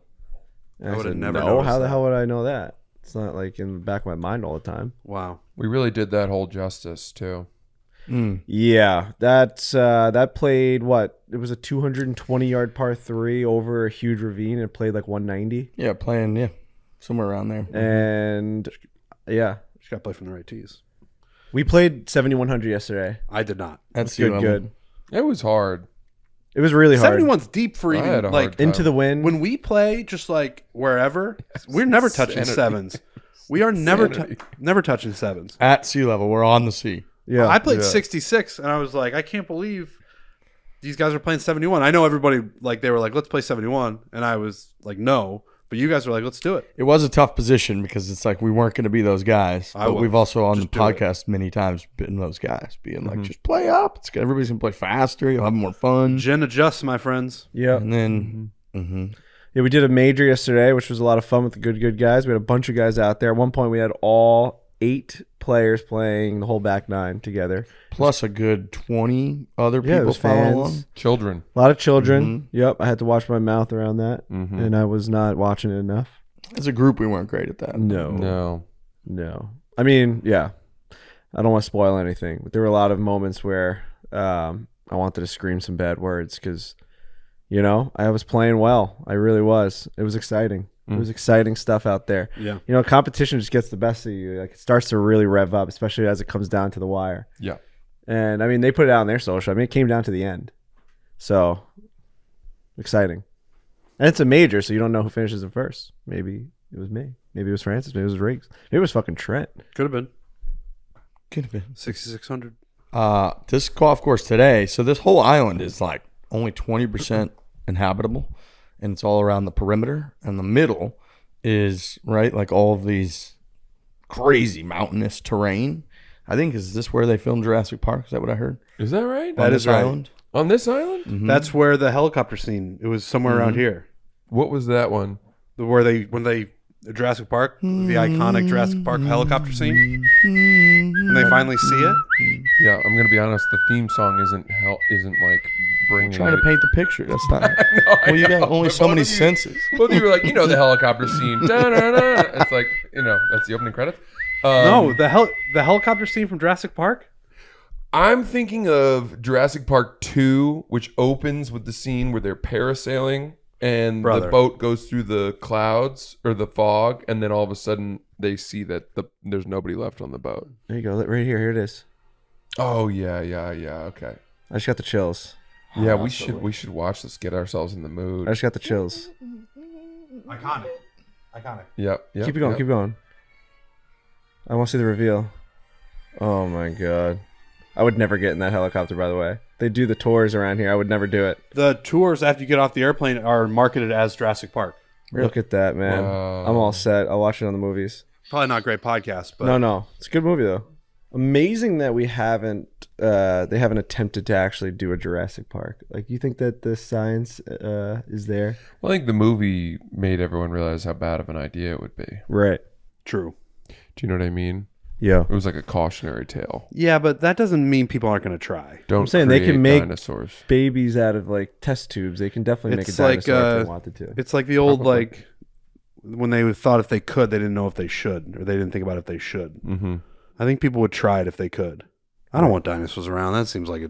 And I would've said, never No, noticed how the that. hell would I know that? It's not like in the back of my mind all the time. Wow. We really did that whole justice too. Yeah, that played what? It was a 220-yard par 3 over a huge ravine and it played like 190. Yeah, playing somewhere around there. And yeah, Just got to play from the right tees. we played 7100 yesterday. I did not. That's Good. It was hard. It was really hard. 71's deep for I even had a like hard time. Into the wind. when we play just like wherever, we're never touching Insanity. sevens. We are never Insanity. never touching sevens. At sea level, we're on the sea. yeah, I played 66 and I was like, I can't believe these guys are playing 71. I know everybody like they were like, let's play 71, and I was like, no. But you guys were like, let's do it. It was a tough position because it's like we weren't going to be those guys. I But was. we've also on the Just do it. podcast many times been those guys, being like, just play up. It's good. Everybody's going to play faster. You'll have more fun. Gin adjusts, my friends. yeah. And then, Yeah, we did a major yesterday, which was a lot of fun with the good guys. We had a bunch of guys out there. At one point, we had all 8 players playing the whole back 9 together. plus a good 20 other Yeah, it people was following fans. along. Children. A lot of children. Yep, I had to watch my mouth around that, Mm-hmm. and I was not watching it enough. As a group, we weren't great at that. No. No. I mean, yeah, I don't want to spoil anything, but there were a lot of moments where I wanted to scream some bad words because, I was playing well. I really was. It was exciting. It was exciting stuff out there. Yeah. Competition just gets the best of you. Like it starts to really rev up, especially as it comes down to the wire. Yeah. And I mean, they put it out on their social. I mean, it came down to the end. So exciting. And it's a major, so you don't know who finishes in first. Maybe it was me. Maybe it was Francis. Maybe it was Riggs. Maybe it was fucking Trent. Could have been Could have been. 6600. This golf course today, so this whole island is like only 20% inhabitable, and it's all around the perimeter. And the middle is, right, like all of these crazy mountainous terrain. I think, is this where they filmed Jurassic Park? Is that what I heard? Is that right? That On is this right. island? On this island? That's where the helicopter scene. It was somewhere around here. What was that one? Where Jurassic Park, the iconic Jurassic Park helicopter scene. When they finally see it. Yeah, I'm gonna be honest. The theme song isn't like bringing. Trying to it. paint the picture. That's not. I Well, you got know, only but so both many of you- senses. Both of you were like, the helicopter scene. Da-da-da. It's like, that's the opening credits. No, the helicopter scene from Jurassic Park. I'm thinking of Jurassic Park 2, which opens with the scene where they're parasailing and the Brother. boat goes through the clouds or the fog, and then all of a sudden they see that there's nobody left on the boat. There you go. Right here. Here it is. Oh yeah, okay. I just got the chills. Yeah, we should watch this, get ourselves in the mood. I just got the chills. Iconic. Yep. Keep it going. Keep going. I want to see the reveal. Oh my god. I would never get in that helicopter, by the way. They do the tours around here. I would never do it. The tours after you get off the airplane are marketed as Jurassic Park. Look at that, man. Wow. I'm all set. I'll watch it on the movies. Probably not a great podcast, but No. It's a good movie, though. Amazing that they haven't attempted to actually do a Jurassic Park. Like, you think that the science is there? Well, I think the movie made everyone realize how bad of an idea it would be. Right. true. Do you know what I mean? Yeah. It was like a cautionary tale. Yeah, but that doesn't mean people aren't going to try. Don't I'm saying they create can make dinosaurs. babies out of, like, test tubes. They can definitely make a It's like, dinosaur if they wanted to. It's like the old, like, when they thought if they could, they didn't know if they should, or they didn't think about if they should. Mm-hmm. I think people would try it if they could. I don't want dinosaurs around. That seems like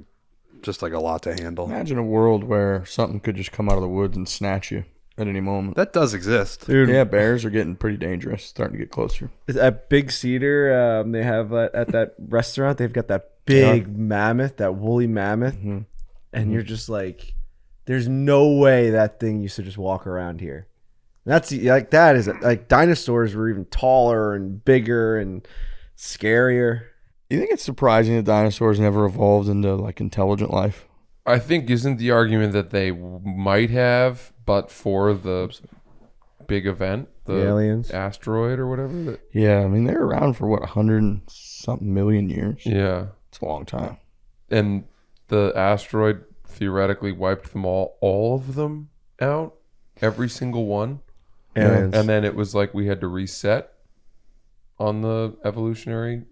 just like a lot to handle. Imagine a world where something could just come out of the woods and snatch you at any moment. That does exist. Dude, Yeah, bears are getting pretty dangerous, starting to get closer. at Big Cedar, they have at that restaurant, they've got that big mammoth, that woolly mammoth. Mm-hmm. And you're just like, there's no way that thing used to just walk around here. That's like, that is like, dinosaurs were even taller and bigger, and scarier. You think it's surprising that dinosaurs never evolved into like intelligent life? I think isn't the argument that they might have, but for the big event, the aliens, asteroid or whatever. Yeah, I mean they're around for what 100 and something million years. Yeah, it's a long time. And the asteroid theoretically wiped them all of them out, every single one. Aliens. And then it was like we had to reset on the evolutionary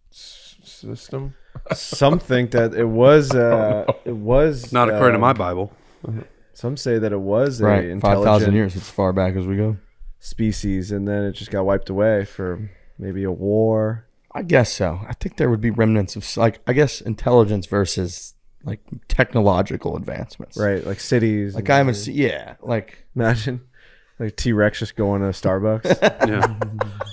system. Some think that it was Not according to my Bible. Some say that it was Right, a 5,000 intelligent years. It's as far back as we go. species, and then it just got wiped away for maybe a war. I guess so. I think there would be remnants of like I guess intelligence versus like technological advancements. Right, like cities. Like I haven't seen. Yeah, like imagine like T-Rex just going to Starbucks. Yeah.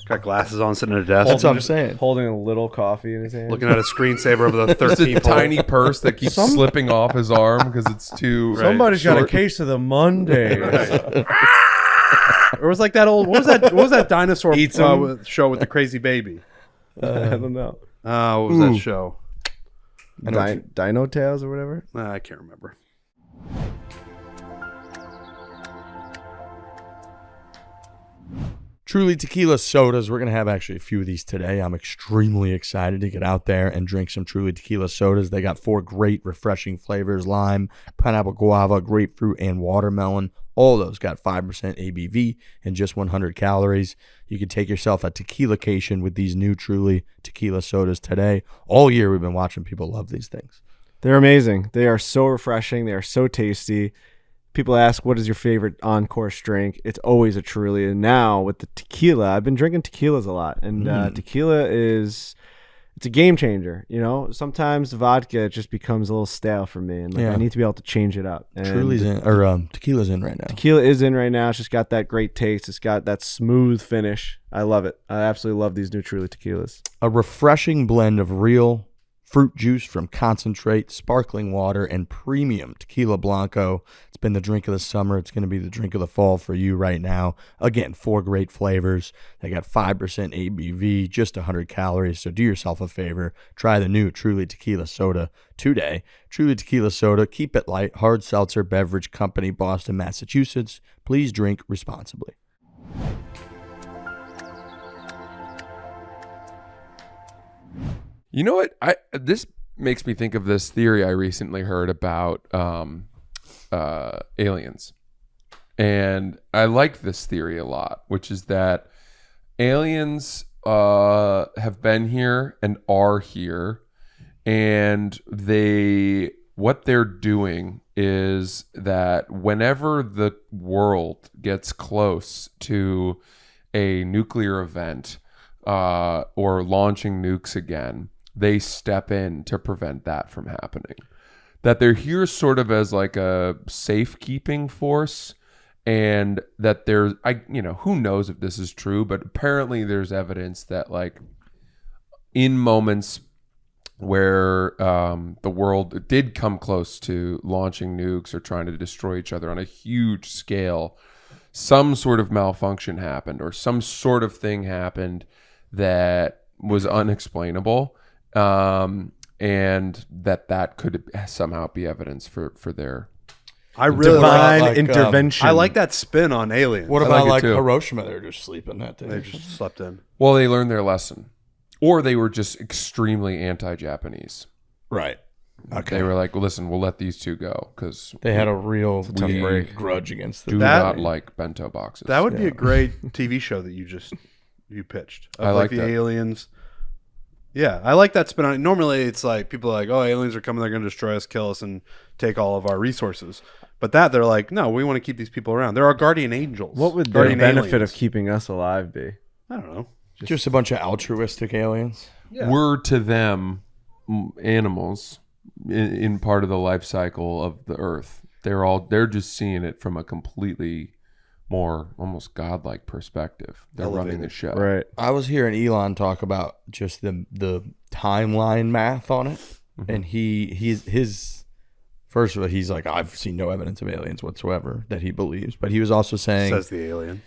Got glasses on, sitting at a desk. that's what I'm saying. Holding a little coffee in his hand. Looking at a screensaver over the It's a 13th tiny purse that keeps slipping off his arm because it's too. Somebody's got a short. case of the Mondays. Or was like that old. What was that dinosaur Eats 'em. show with the crazy baby? I don't know. What was that show? Dino Tales or whatever. I can't remember. Truly Tequila sodas. We're going to have actually a few of these today. I'm extremely excited to get out there and drink some Truly Tequila sodas. They got 4 great refreshing flavors: lime, pineapple, guava, grapefruit, and watermelon. All those got 5% ABV and just 100 calories. You could take yourself a tequila-cation with these new Truly Tequila sodas today. All year we've been watching people love these things. They're amazing. They are so refreshing. They are so tasty. People ask, what is your favorite on-course drink? It's always a Truly. And now with the tequila, I've been drinking tequilas a lot. And tequila it's a game changer. You know, sometimes vodka just becomes a little stale for me. And I need to be able to change it up. And Truly's in, or tequila's in right now. tequila is in right now. It's just got that great taste. It's got that smooth finish. I love it. I absolutely love these new Truly tequilas. A refreshing blend of real fruit juice from concentrate, sparkling water, and premium tequila blanco. It's been the drink of the summer. It's going to be the drink of the fall for you right now. Again, 4 great flavors. They got 5% ABV, just 100 calories. So do yourself a favor. Try the new Truly Tequila Soda today. Truly Tequila Soda. Keep it light. Hard Seltzer Beverage Company, Boston, Massachusetts. Please drink responsibly. You know what? This makes me think of this theory I recently heard about aliens. And I like this theory a lot, which is that aliens have been here and are here. And what they're doing is that whenever the world gets close to a nuclear event or launching nukes again, they step in to prevent that from happening. That they're here sort of as like a safekeeping force, and that there's, who knows if this is true, but apparently there's evidence that like in moments where the world did come close to launching nukes or trying to destroy each other on a huge scale, some sort of malfunction happened or some sort of thing happened that was unexplainable. And that could somehow be evidence for their I really divine like, intervention. I like that spin on aliens. What I about like it like too. Hiroshima? They're just sleeping that day. They just slept in. Well, they learned their lesson, or they were just extremely anti-Japanese. Right. Okay. They were like, well, listen, we'll let these two go because They had a real tough break. grudge against do them. That- not like bento boxes. That would be a great TV show that you pitched. Of I like the that. aliens. Yeah, I like that spin on it. Normally, it's like people are like, "Oh, aliens are coming; they're going to destroy us, kill us, and take all of our resources." But they're like, "No, we want to keep these people around. They're our guardian angels." What would the guardian benefit aliens. of keeping us alive be? I don't know. Just a bunch of altruistic aliens. Yeah. We're to them animals in part of the life cycle of the earth. They're just seeing it from a completely more almost godlike perspective. They're running the show. Right. I was hearing Elon talk about just the timeline math on it, and his first of all, he's like, I've seen no evidence of aliens whatsoever that he believes, but he was also saying, Says the alien.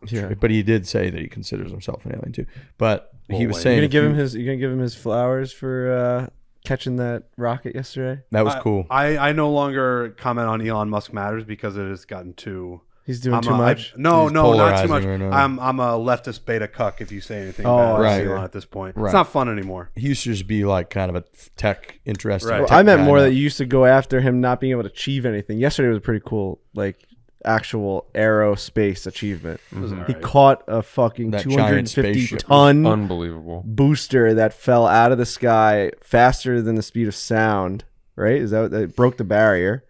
Yeah. But he did say that he considers himself an alien too. But he was wait. saying You gonna give him his flowers for catching that rocket yesterday? that was cool. I no longer comment on Elon Musk matters because it has gotten too. He's doing too much. No, He's not too polarizing much. right now. I'm a leftist beta cuck if you say anything Oh, bad right. about Elon at this point. Right. It's not fun anymore. He used to just be like kind of a tech interesting. Right. Well, tech I meant guy more now. that you used to go after him not being able to achieve anything. Yesterday was a pretty cool, like, actual aerospace achievement. He caught a fucking That giant 250 spaceship. ton Unbelievable. booster that fell out of the sky faster than the speed of sound. Right? Is that what it broke the barrier?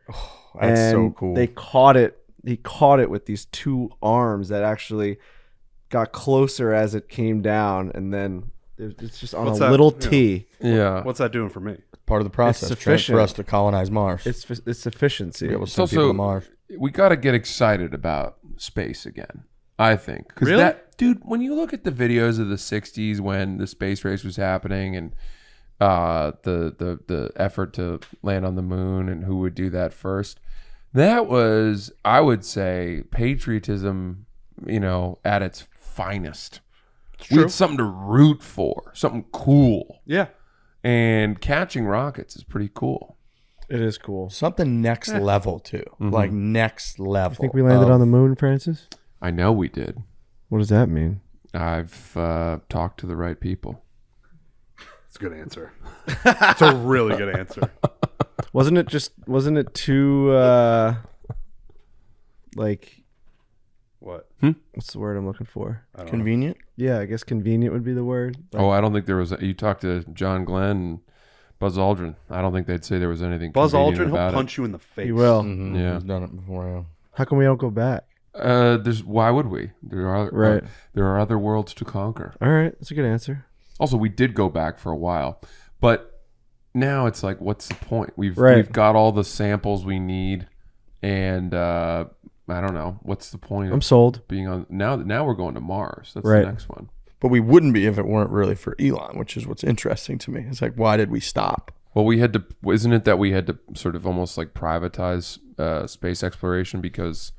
That's and so cool. They caught it. He caught it with these two arms that actually got closer as it came down, and then it's just on What's a that, little you know? T. Yeah. What's that doing for me? Part of the process, Trent, sufficient. for us to colonize Mars. It's efficiency. Be able to It's send people also, to Mars. we got to get excited about space again, I think. Because Really? dude, when you look at the videos of the 60s when the space race was happening and the effort to land on the moon and who would do that first, that was, I would say, patriotism, at its finest. We had something to root for, something cool. Yeah. And catching rockets is pretty cool. It is cool. Something next level too, like next level. I think we landed on the moon, Francis. I know we did. What does that mean? I've talked to the right people. It's a good answer. It's a really good answer. Wasn't it too like, What? what's the word I'm looking for? I don't know. Convenient. Yeah, I guess convenient would be the word. Oh, I don't think there was. You talked to John Glenn and Buzz Aldrin. I don't think they'd say there was anything. Buzz convenient Aldrin, he'll about punch you in the face. He will. Mm-hmm. Yeah. He's done it before. Yeah. How come we don't go back? There's why would we? There are Right. there are other worlds to conquer. All right, that's a good answer. Also, we did go back for a while, but now it's like, what's the point? We've got all the samples we need, and I don't know what's the point I'm of sold. being on now. Now we're going to Mars. That's Right. the next one. But we wouldn't be if it weren't really for Elon, which is what's interesting to me. It's like, why did we stop? Well, we had to. Isn't it that we had to sort of almost like privatize space exploration because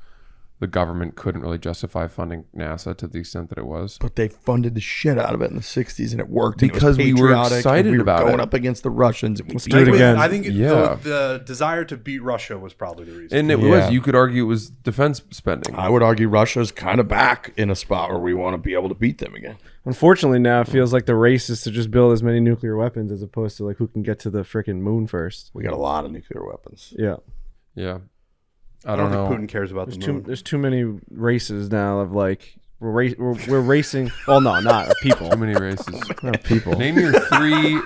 the government couldn't really justify funding NASA to the extent that it was? But they funded the shit out of it in the 60s, and it worked. Because and it was we were patriotic, and excited we were about going it. up against the Russians. And we Let's beat do it them. again. I think Yeah. the desire to beat Russia was probably the reason. And it Yeah. was. You could argue it was defense spending. I would argue Russia's kind of back in a spot where we want to be able to beat them again. Unfortunately, now it feels like the race is to just build as many nuclear weapons as opposed to like who can get to the freaking moon first. We got a lot of nuclear weapons. Yeah, Yeah. I don't think Putin cares about the moon. there's too many races now of like we're racing. Well, no, not people. Too many races. Not people. Name your three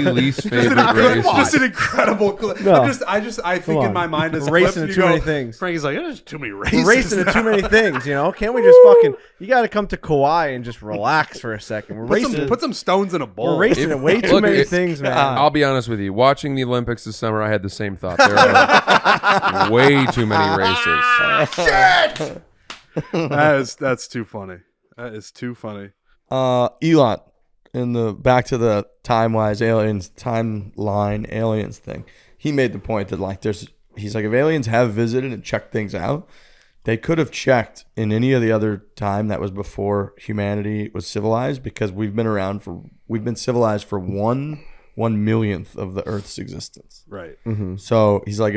least favorite races. Just an incredible clip. No. I think on. in my mind as We're racing to too many things. Frankie's like, there's too many races. We're racing to too many things, you know. Can't we just fucking? You got to come to Kauai and just relax for a second. We're racing. Put some stones in a bowl. We're racing at way too Look, many things, man. I'll be honest with you. Watching the Olympics this summer, I had the same thought. There are way too many races. That's too funny. That is too funny. Elon, in the back to the timeline aliens thing, he made the point that like he's like, if aliens have visited and checked things out, they could have checked in any of the other time that was before humanity was civilized, because we've been civilized for one millionth of the Earth's existence. Right. So he's like,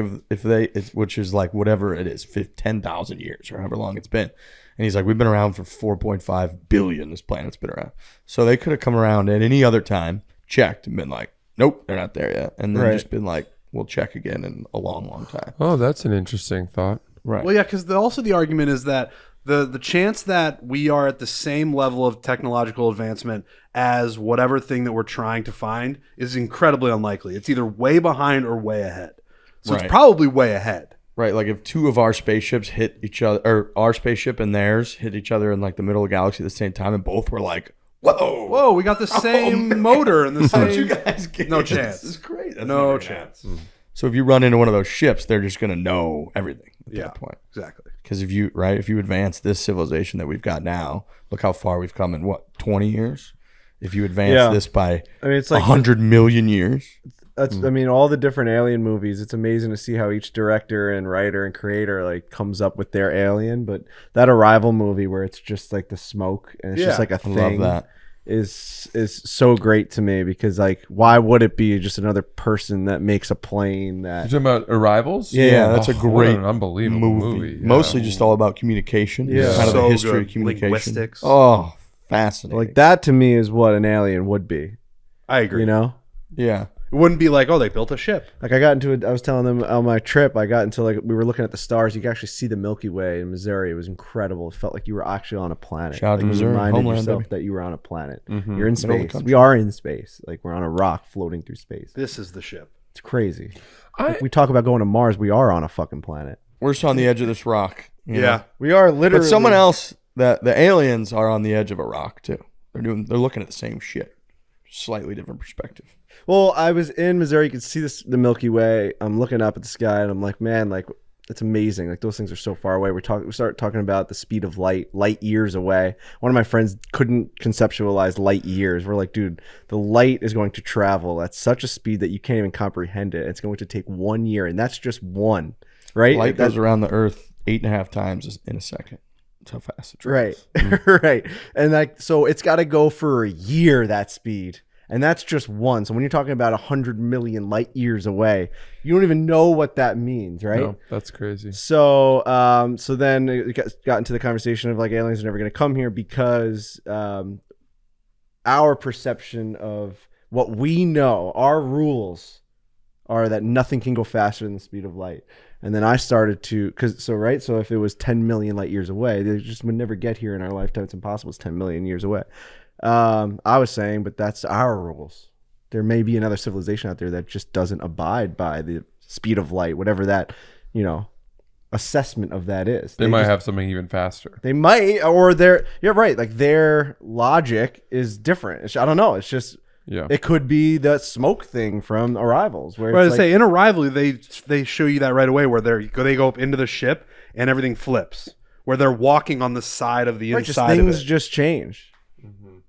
which is like whatever it is, 10,000 years or however long it's been. And he's like, we've been around for 4.5 billion. This planet's been around. So they could have come around at any other time, checked, and been like, nope, they're not there yet. And then just been like, we'll check again in a long, long time. Oh, that's an interesting thought. Right. Well, yeah, because also the argument is that the chance that we are at the same level of technological advancement as whatever thing that we're trying to find is incredibly unlikely. It's either way behind or way ahead. So it's probably way ahead. Right. Like if two of our spaceships hit each other, or our spaceship and theirs hit each other in like the middle of the galaxy at the same time, and both were like, whoa, We got the same motor and the same. how'd you guys get No this? chance. This is great. That's No never chance. happened. So if you run into one of those ships, they're just going to know everything at Yeah. that point. Exactly. Because if you advance this civilization that we've got now, look how far we've come in 20 years. If you advance this by I mean, it's like 100 million years, That's I mean, all the different Alien movies. It's amazing to see how each director and writer and creator like comes up with their alien. But that Arrival movie where it's just like the smoke and it's just like a I love thing that. is so great to me because like why would it be just another person that makes a plane You that talking about Arrivals? Yeah, that's a what great an unbelievable movie. Yeah. Mostly just all about communication. Yeah. Kind of the So history good. of communication. Linguistics. Oh, fascinating. like that to me is what an alien would be. I agree. You know? Yeah. It wouldn't be like, oh, they built a ship. Like I got into it. I was telling them on my trip. I got into like we were looking at the stars. You could actually see the Milky Way in Missouri. It was incredible. It felt like you were actually on a planet. Shout out to Like, you Missouri, reminded homeland, yourself baby. that you were on a planet. Mhm. You're in Middle of the space. country. We are in space. Like we're on a rock floating through space. This is the ship. It's crazy. I- Like, we talk about going to Mars. We are on a fucking planet. We're just on the edge of this rock. you know? We are literally. But someone else, the aliens are on the edge of a rock too. They're looking at the same shit. Slightly different perspective. Well, I was in Missouri. You could see the Milky Way. I'm looking up at the sky, and I'm like, man, like it's amazing. Like those things are so far away. We start talking about the speed of light years away. One of my friends couldn't conceptualize light years. We're like, dude, the light is going to travel at such a speed that you can't even comprehend it. It's going to take 1 year, and that's just one, right? Light That's goes around the Earth 8.5 times in a second. That's how fast it travels. right, right, and like so, it's got to go for a year that speed. And that's just one. So when you're talking about 100 million light years away, you don't even know what that means, right? No, that's crazy. So, so then it got into the conversation of like aliens are never going to come here because our perception of what we know, our rules are that nothing can go faster than the speed of light. And then I started to, so if it was 10 million light years away, they just would never get here in our lifetime. It's impossible. It's 10 million years away. I was saying, but that's our rules. There may be another civilization out there that just doesn't abide by the speed of light, whatever that, assessment of that is. They might just- have something even faster. They might, you're right. Like their logic is different. I don't know. It's just, Yeah. it could be the smoke thing from Arrivals where Right, I it's like, say in Arrival, they show you that right away where they go up into the ship and everything flips, where they're walking on the side of the right, just inside of things it. just change.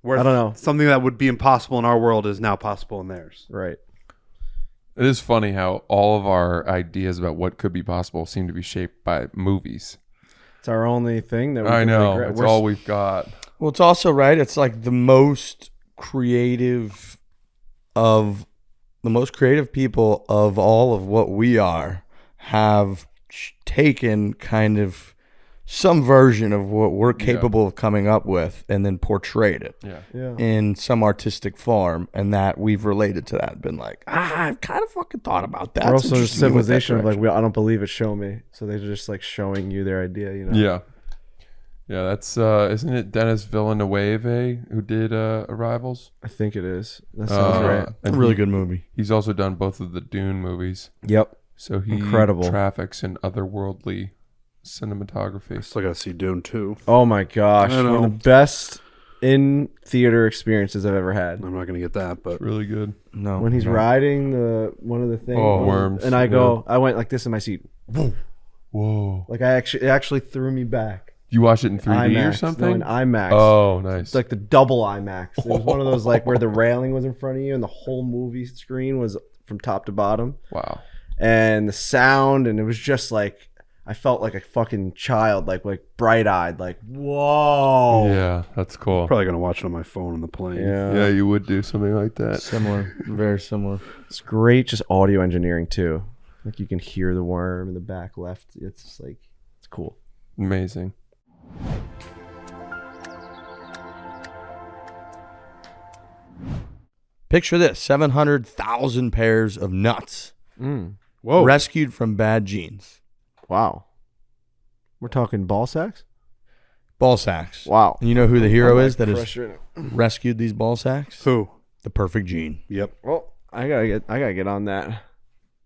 Where I don't know. something that would be impossible in our world is now possible in theirs. Right. It is funny how all of our ideas about what could be possible seem to be shaped by movies. It's our only thing that we I can know. really It's all we've got. Well, it's also right. It's like the most creative people of all of what we are have taken kind of some version of what we're capable of coming up with and then portrayed it Yeah. in some artistic form, and that we've related to that and been like, I've kind of fucking thought about that. We're It's also a interesting to go with that civilization of like, direction. I don't believe it, show me. So they're just like showing you their idea, Yeah. Yeah, that's isn't it Dennis Villeneuve who did Arrivals? I think it is. That sounds right. a really good movie. He's also done both of the Dune movies. Yep. So he Incredible. traffics in otherworldly cinematography. Still got to see Dune 2. Oh my gosh. I know. One of the best in theater experiences I've ever had. I'm not going to get that, but Really good. No, When he's no. riding one of the things, Worms, and I went like this in my seat. Whoa. Like it actually threw me back. You watch it in 3D IMAX, or something? No, in IMAX. Oh, nice. It's like the double IMAX. It was one of those like where the railing was in front of you and the whole movie screen was from top to bottom. Wow. And the sound, and it was just like I felt like a fucking child, like bright-eyed, like whoa. Yeah, that's cool. probably going to watch it on my phone on the plane. Yeah, you would do something like that. Similar, very similar. It's great, just audio engineering too. Like you can hear the worm in the back left. It's just like it's cool. Amazing. Picture this: 700,000 pairs of nuts Whoa. rescued from bad genes. Wow. We're talking ball sacks. Ball sacks. Wow. And you know who the hero I'm, is that has frustrated. rescued these ball sacks? Who? The perfect gene. Yep. Well, I gotta get on that.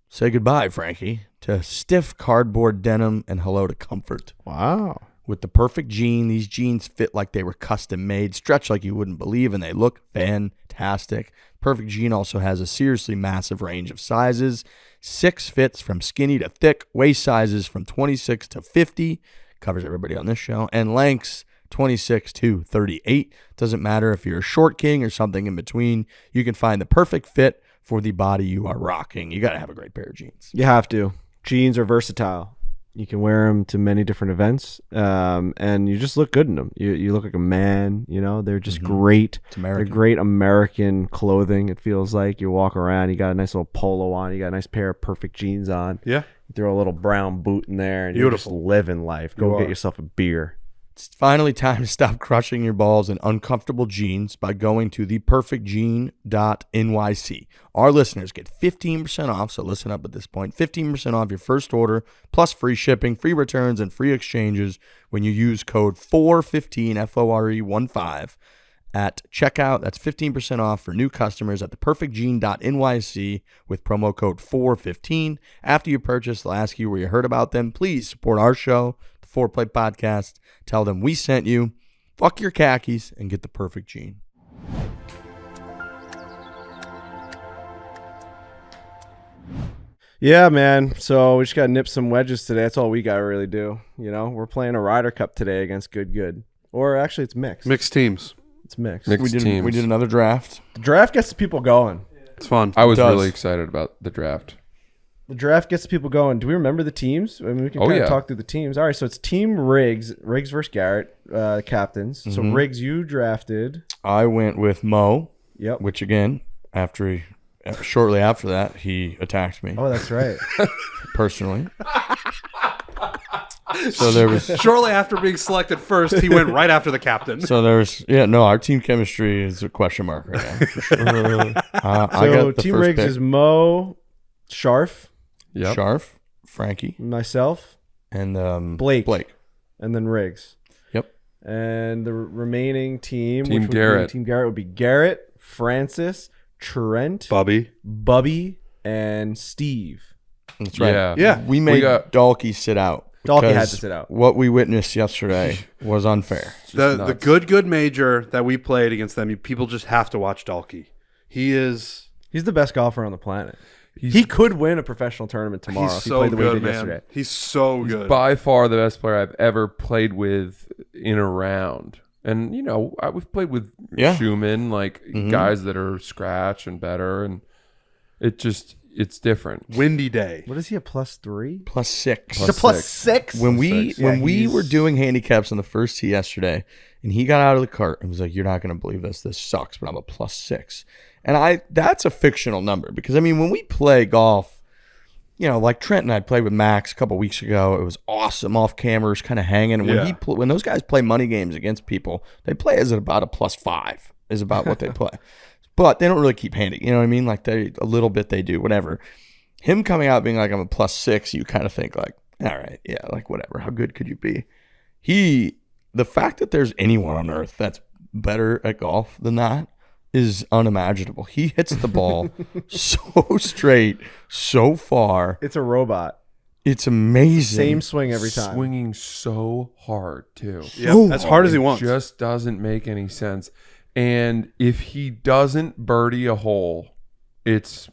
Say goodbye, Frankie, to stiff cardboard denim and hello to comfort. Wow. With the perfect gene, these jeans fit like they were custom made, stretch like you wouldn't believe, and they look fantastic. Perfect Gene also has a seriously massive range of sizes. 6 fits from skinny to thick, waist sizes from 26 to 50, covers everybody on this show, and lengths 26 to 38. Doesn't matter if you're a short king or something in between, you can find the perfect fit for the body you are rocking. You got to have a great pair of jeans. You have to. Jeans are versatile. You can wear them to many different events, and you just look good in them. You look like a man. They're just great. It's American. They're great American clothing. It feels like you walk around. You got a nice little polo on. You got a nice pair of perfect jeans on. Yeah. You throw a little brown boot in there, and Beautiful. you're just living life. Go get yourself a beer. It's finally time to stop crushing your balls in uncomfortable jeans by going to theperfectjean.nyc. Our listeners get 15% off, so listen up at this point. 15% off your first order, plus free shipping, free returns, and free exchanges when you use code FORE15, F-O-R-E-1-5, at checkout. That's 15% off for new customers at theperfectjean.nyc with promo code FORE15. After you purchase, they'll ask you where you heard about them. Please support our show, the Fore-play Podcast. Tell them we sent you. Fuck your khakis and get the perfect jean. Yeah, man. So we just got to nip some wedges today. That's all we got to really do. We're playing a Ryder Cup today against Good. Or actually, it's mixed. Mixed teams. It's mixed. Mixed teams. We did another draft. The draft gets the people going. It's fun. I was does. really excited about the draft. The draft gets the people going. Do we remember the teams? I mean, we can kind of talk through the teams. All right, so it's Team Riggs versus Garrett, captains. So Riggs, you drafted. I went with Mo, Yep. which again, shortly after that, he attacked me Oh, that's right. personally. So there was Shortly after being selected first, he went right after the captain. our team chemistry is a question mark right now. For sure. I So got the Team first Riggs pick. is Mo, Sharf, Yep. Sharf, Frankie, myself, and Blake. Blake. and then Riggs. Yep. And the remaining team, Team which would Garrett. be Team Garrett, would be Garrett, Francis, Trent, Bubby. and Steve. That's right. Yeah. Yeah. We made got- Dalke sit out. Dalke had because to sit out. What we witnessed yesterday was unfair. The nuts. good major that we played against them, people just have to watch Dalke. He's the best golfer on the planet. He could win a professional tournament tomorrow if he so played the way he good, did man. yesterday. He's so good. By far the best player I've ever played with in a round. And, we've played with Schumann, guys that are scratch and better. And it's different. Windy day. What is he, a +3? +6. He's a +6? When we he's- were doing handicaps on the first tee yesterday, and he got out of the cart and was like, "You're not going to believe this. This sucks, but I'm a +6." And that's a fictional number because when we play golf, like Trent and I played with Max a couple weeks ago. It was awesome off cameras, kind of hanging. And when those guys play money games against people, they play as about a +5 is about what they play. But they don't really keep handing. You know what I mean? Like a little bit they do, whatever. Him coming out being like I'm a +6, you kind of think like, all right, yeah, like whatever. How good could you be? The fact that there's anyone on earth that's better at golf than that is unimaginable. He hits the ball so straight, so far. It's a robot. It's amazing. Same swing every time. Swinging so hard, too. Yeah, as hard as he It wants. just doesn't make any sense. And if he doesn't birdie a hole, it's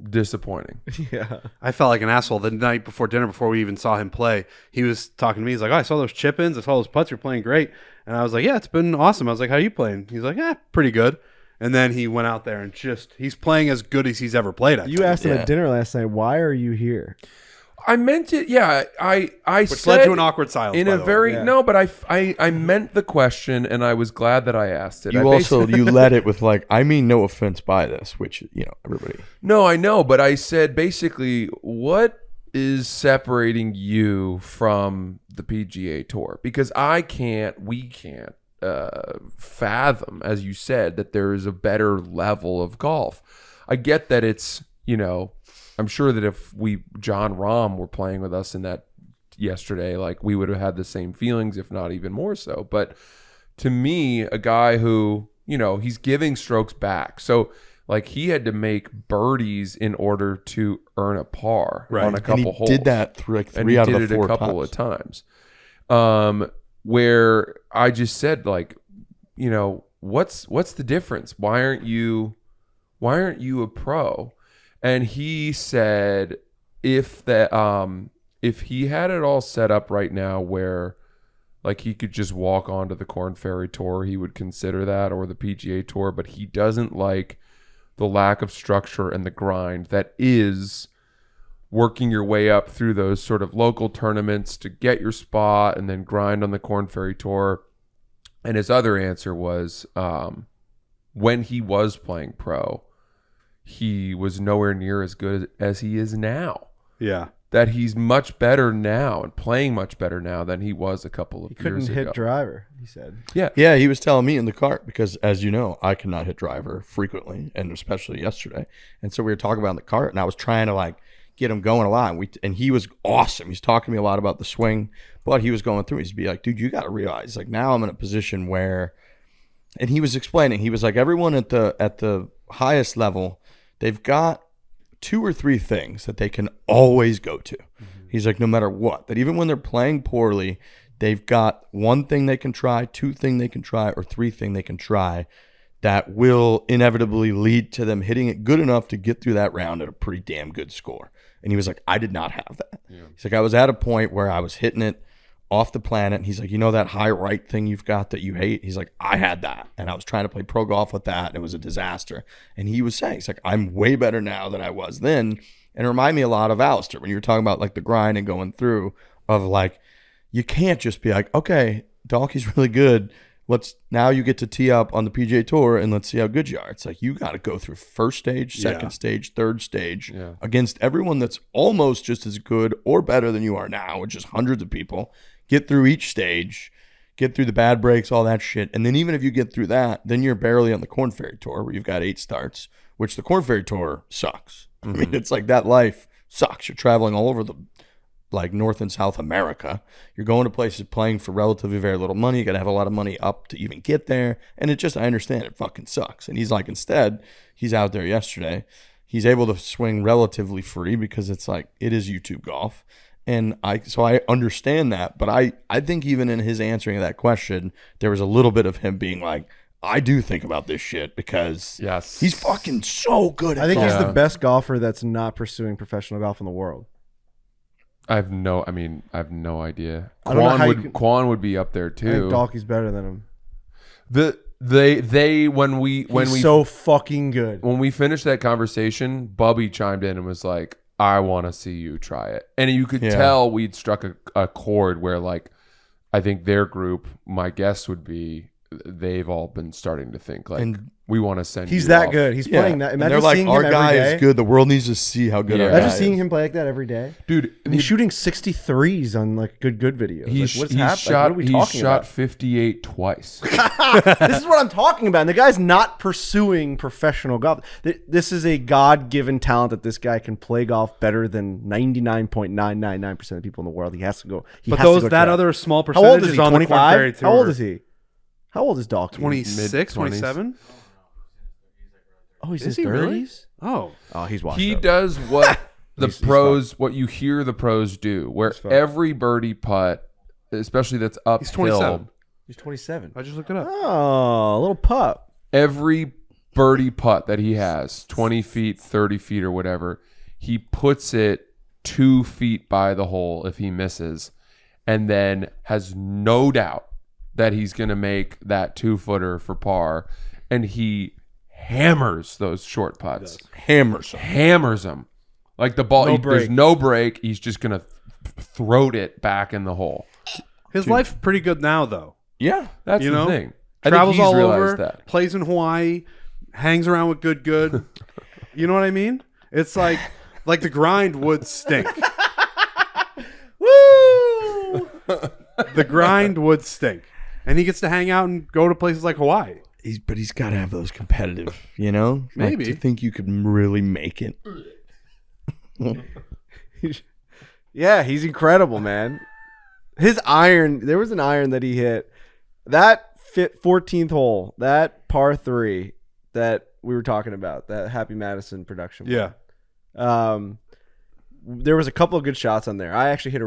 disappointing. Yeah. I felt like an asshole the night before dinner, before we even saw him play. He was talking to me. He's like, "Oh, I saw those chip-ins. I saw those putts. You're playing great." And I was like, "Yeah, it's been awesome." I was like, "How you playing?" He's like, "Yeah, pretty good." And then he went out there and he's playing as good as he's ever played. You asked him at dinner last night, why are you here? I meant it. Yeah, I Which said led to an awkward silence. in by a the way. very Yeah. no, but I meant the question, and I was glad that I asked it. You you led it with like, I mean no offense by this, which everybody. No, I know, but I said basically, what is separating you from the PGA Tour? Because we can't fathom, as you said, that there is a better level of golf. I get that it's, I'm sure that if John Rahm were playing with us in that yesterday, like we would have had the same feelings, if not even more so. But to me, a guy who, he's giving strokes back. So like he had to make birdies in order to earn a par on a couple holes. Did that through like And three he out did of it the four a couple times. of times. Where I just said, like, what's the difference? Why aren't you a pro? And he said if he had it all set up right now where like he could just walk onto the Korn Ferry Tour, he would consider that, or the PGA Tour, but he doesn't like the lack of structure and the grind that is working your way up through those sort of local tournaments to get your spot and then grind on the Korn Ferry Tour. And his other answer was when he was playing pro, he was nowhere near as good as he is now. Yeah. That he's much better now and playing much better now than he was a couple of years ago. Couldn't hit driver, he said. Yeah, he was telling me in the cart because, as you know, I cannot hit driver frequently, and especially yesterday. And so we were talking about in the cart, and I was trying to like get him going a lot. And he was awesome. He's talking to me a lot about the swing, but he was going through. He'd be like, "Dude, you got to realize, like now I'm in a position where," and he was explaining. He was like, everyone at the highest level, they've got 2 or 3 things that they can always go to. He's like, no matter what, that even when they're playing poorly, they've got 1 thing they can try, 2 thing they can try, or 3 thing they can try that will inevitably lead to them hitting it good enough to get through that round at a pretty damn good score. And he was like, I did not have that. Yeah. He's like, I was at a point where I was hitting it off the planet. And he's like, you know that high right thing you've got that you hate? He's like, I had that. And I was trying to play pro golf with that. And it was a disaster. And he was saying, he's like, I'm way better now than I was then. And it reminded me a lot of Alistair when you were talking about like the grind and going through of like, you can't just be like, okay, Dalke's really good. Now you get to tee up on the PGA Tour and let's see how good you are. It's like you got to go through first stage, second stage, third stage against everyone that's almost just as good or better than you are now, which is hundreds of people. Get through each stage, get through the bad breaks, all that shit. And then even if you get through that, then you're barely on the Korn Ferry Tour where you've got 8 starts, which the Korn Ferry Tour sucks. I mean, it's like that life sucks. You're traveling all over like North and South America. You're going to places playing for relatively very little money. You got to have a lot of money up to even get there. And I understand it fucking sucks. And he's like, instead, he's out there yesterday. He's able to swing relatively free because it's like, it is YouTube golf. And I understand that. But I think even in his answering of that question, there was a little bit of him being like, I do think about this shit because he's fucking so good at I think golf. he's the best golfer that's not pursuing professional golf in the world. I have no idea. I don't know how Quan would be up there I think too. Dalke's better than him. He's so fucking good. When we finished that conversation, Bubby chimed in and was like, I want to see you try it. And you could tell we'd struck a chord where like, I think their group, my guess would be, they've all been starting to think like, we want to send he's you that off. good. He's playing that. Imagine they're like, seeing our him guy every day. is good. The world needs to see how good our guy Imagine is. seeing him play like that every day. Dude, And he's shooting 63s on like good videos. He's Like, what's happening? What are we talking shot about? 58 twice. This is what I'm talking about. And the guy's not pursuing professional golf. This is a God-given talent that this guy can play golf better than 99.999% of people in the world. He has to go. Other small How old percentage is is he? on the Korn Ferry 25? Tour. How old is he? How old is Dalke? 26, Mid-20s. 27? Oh, he's in Is his he 30s? really? Oh. Oh, he's washed He up. does what He's what you hear the pros do, where fucked. every birdie putt, especially that's uphill, He's 27. He's 27. I just looked it up. Oh, a little pup. every birdie putt that he has, 20 feet, 30 feet or whatever, he puts it 2 feet by the hole if he misses, and then has no doubt that he's going to make that 2-footer for par, and he hammers those short putts. Hammers them. Like the ball, there's no break. He's just going to throat it back in the hole. His life's pretty good now, though. Yeah. That's the thing. Travels all realized over, that. plays in Hawaii, hangs around with good. You know what I mean? It's like the grind would stink. Woo! The grind would stink. And he gets to hang out and go to places like Hawaii. But he's got to have those competitive, you know? Maybe. Like, to think you could really make it. Yeah, he's incredible, man. His iron, there was an iron that he hit. That 14th hole, that par 3 that we were talking about, that Happy Madison production. Yeah. There was a couple of good shots on there. I actually hit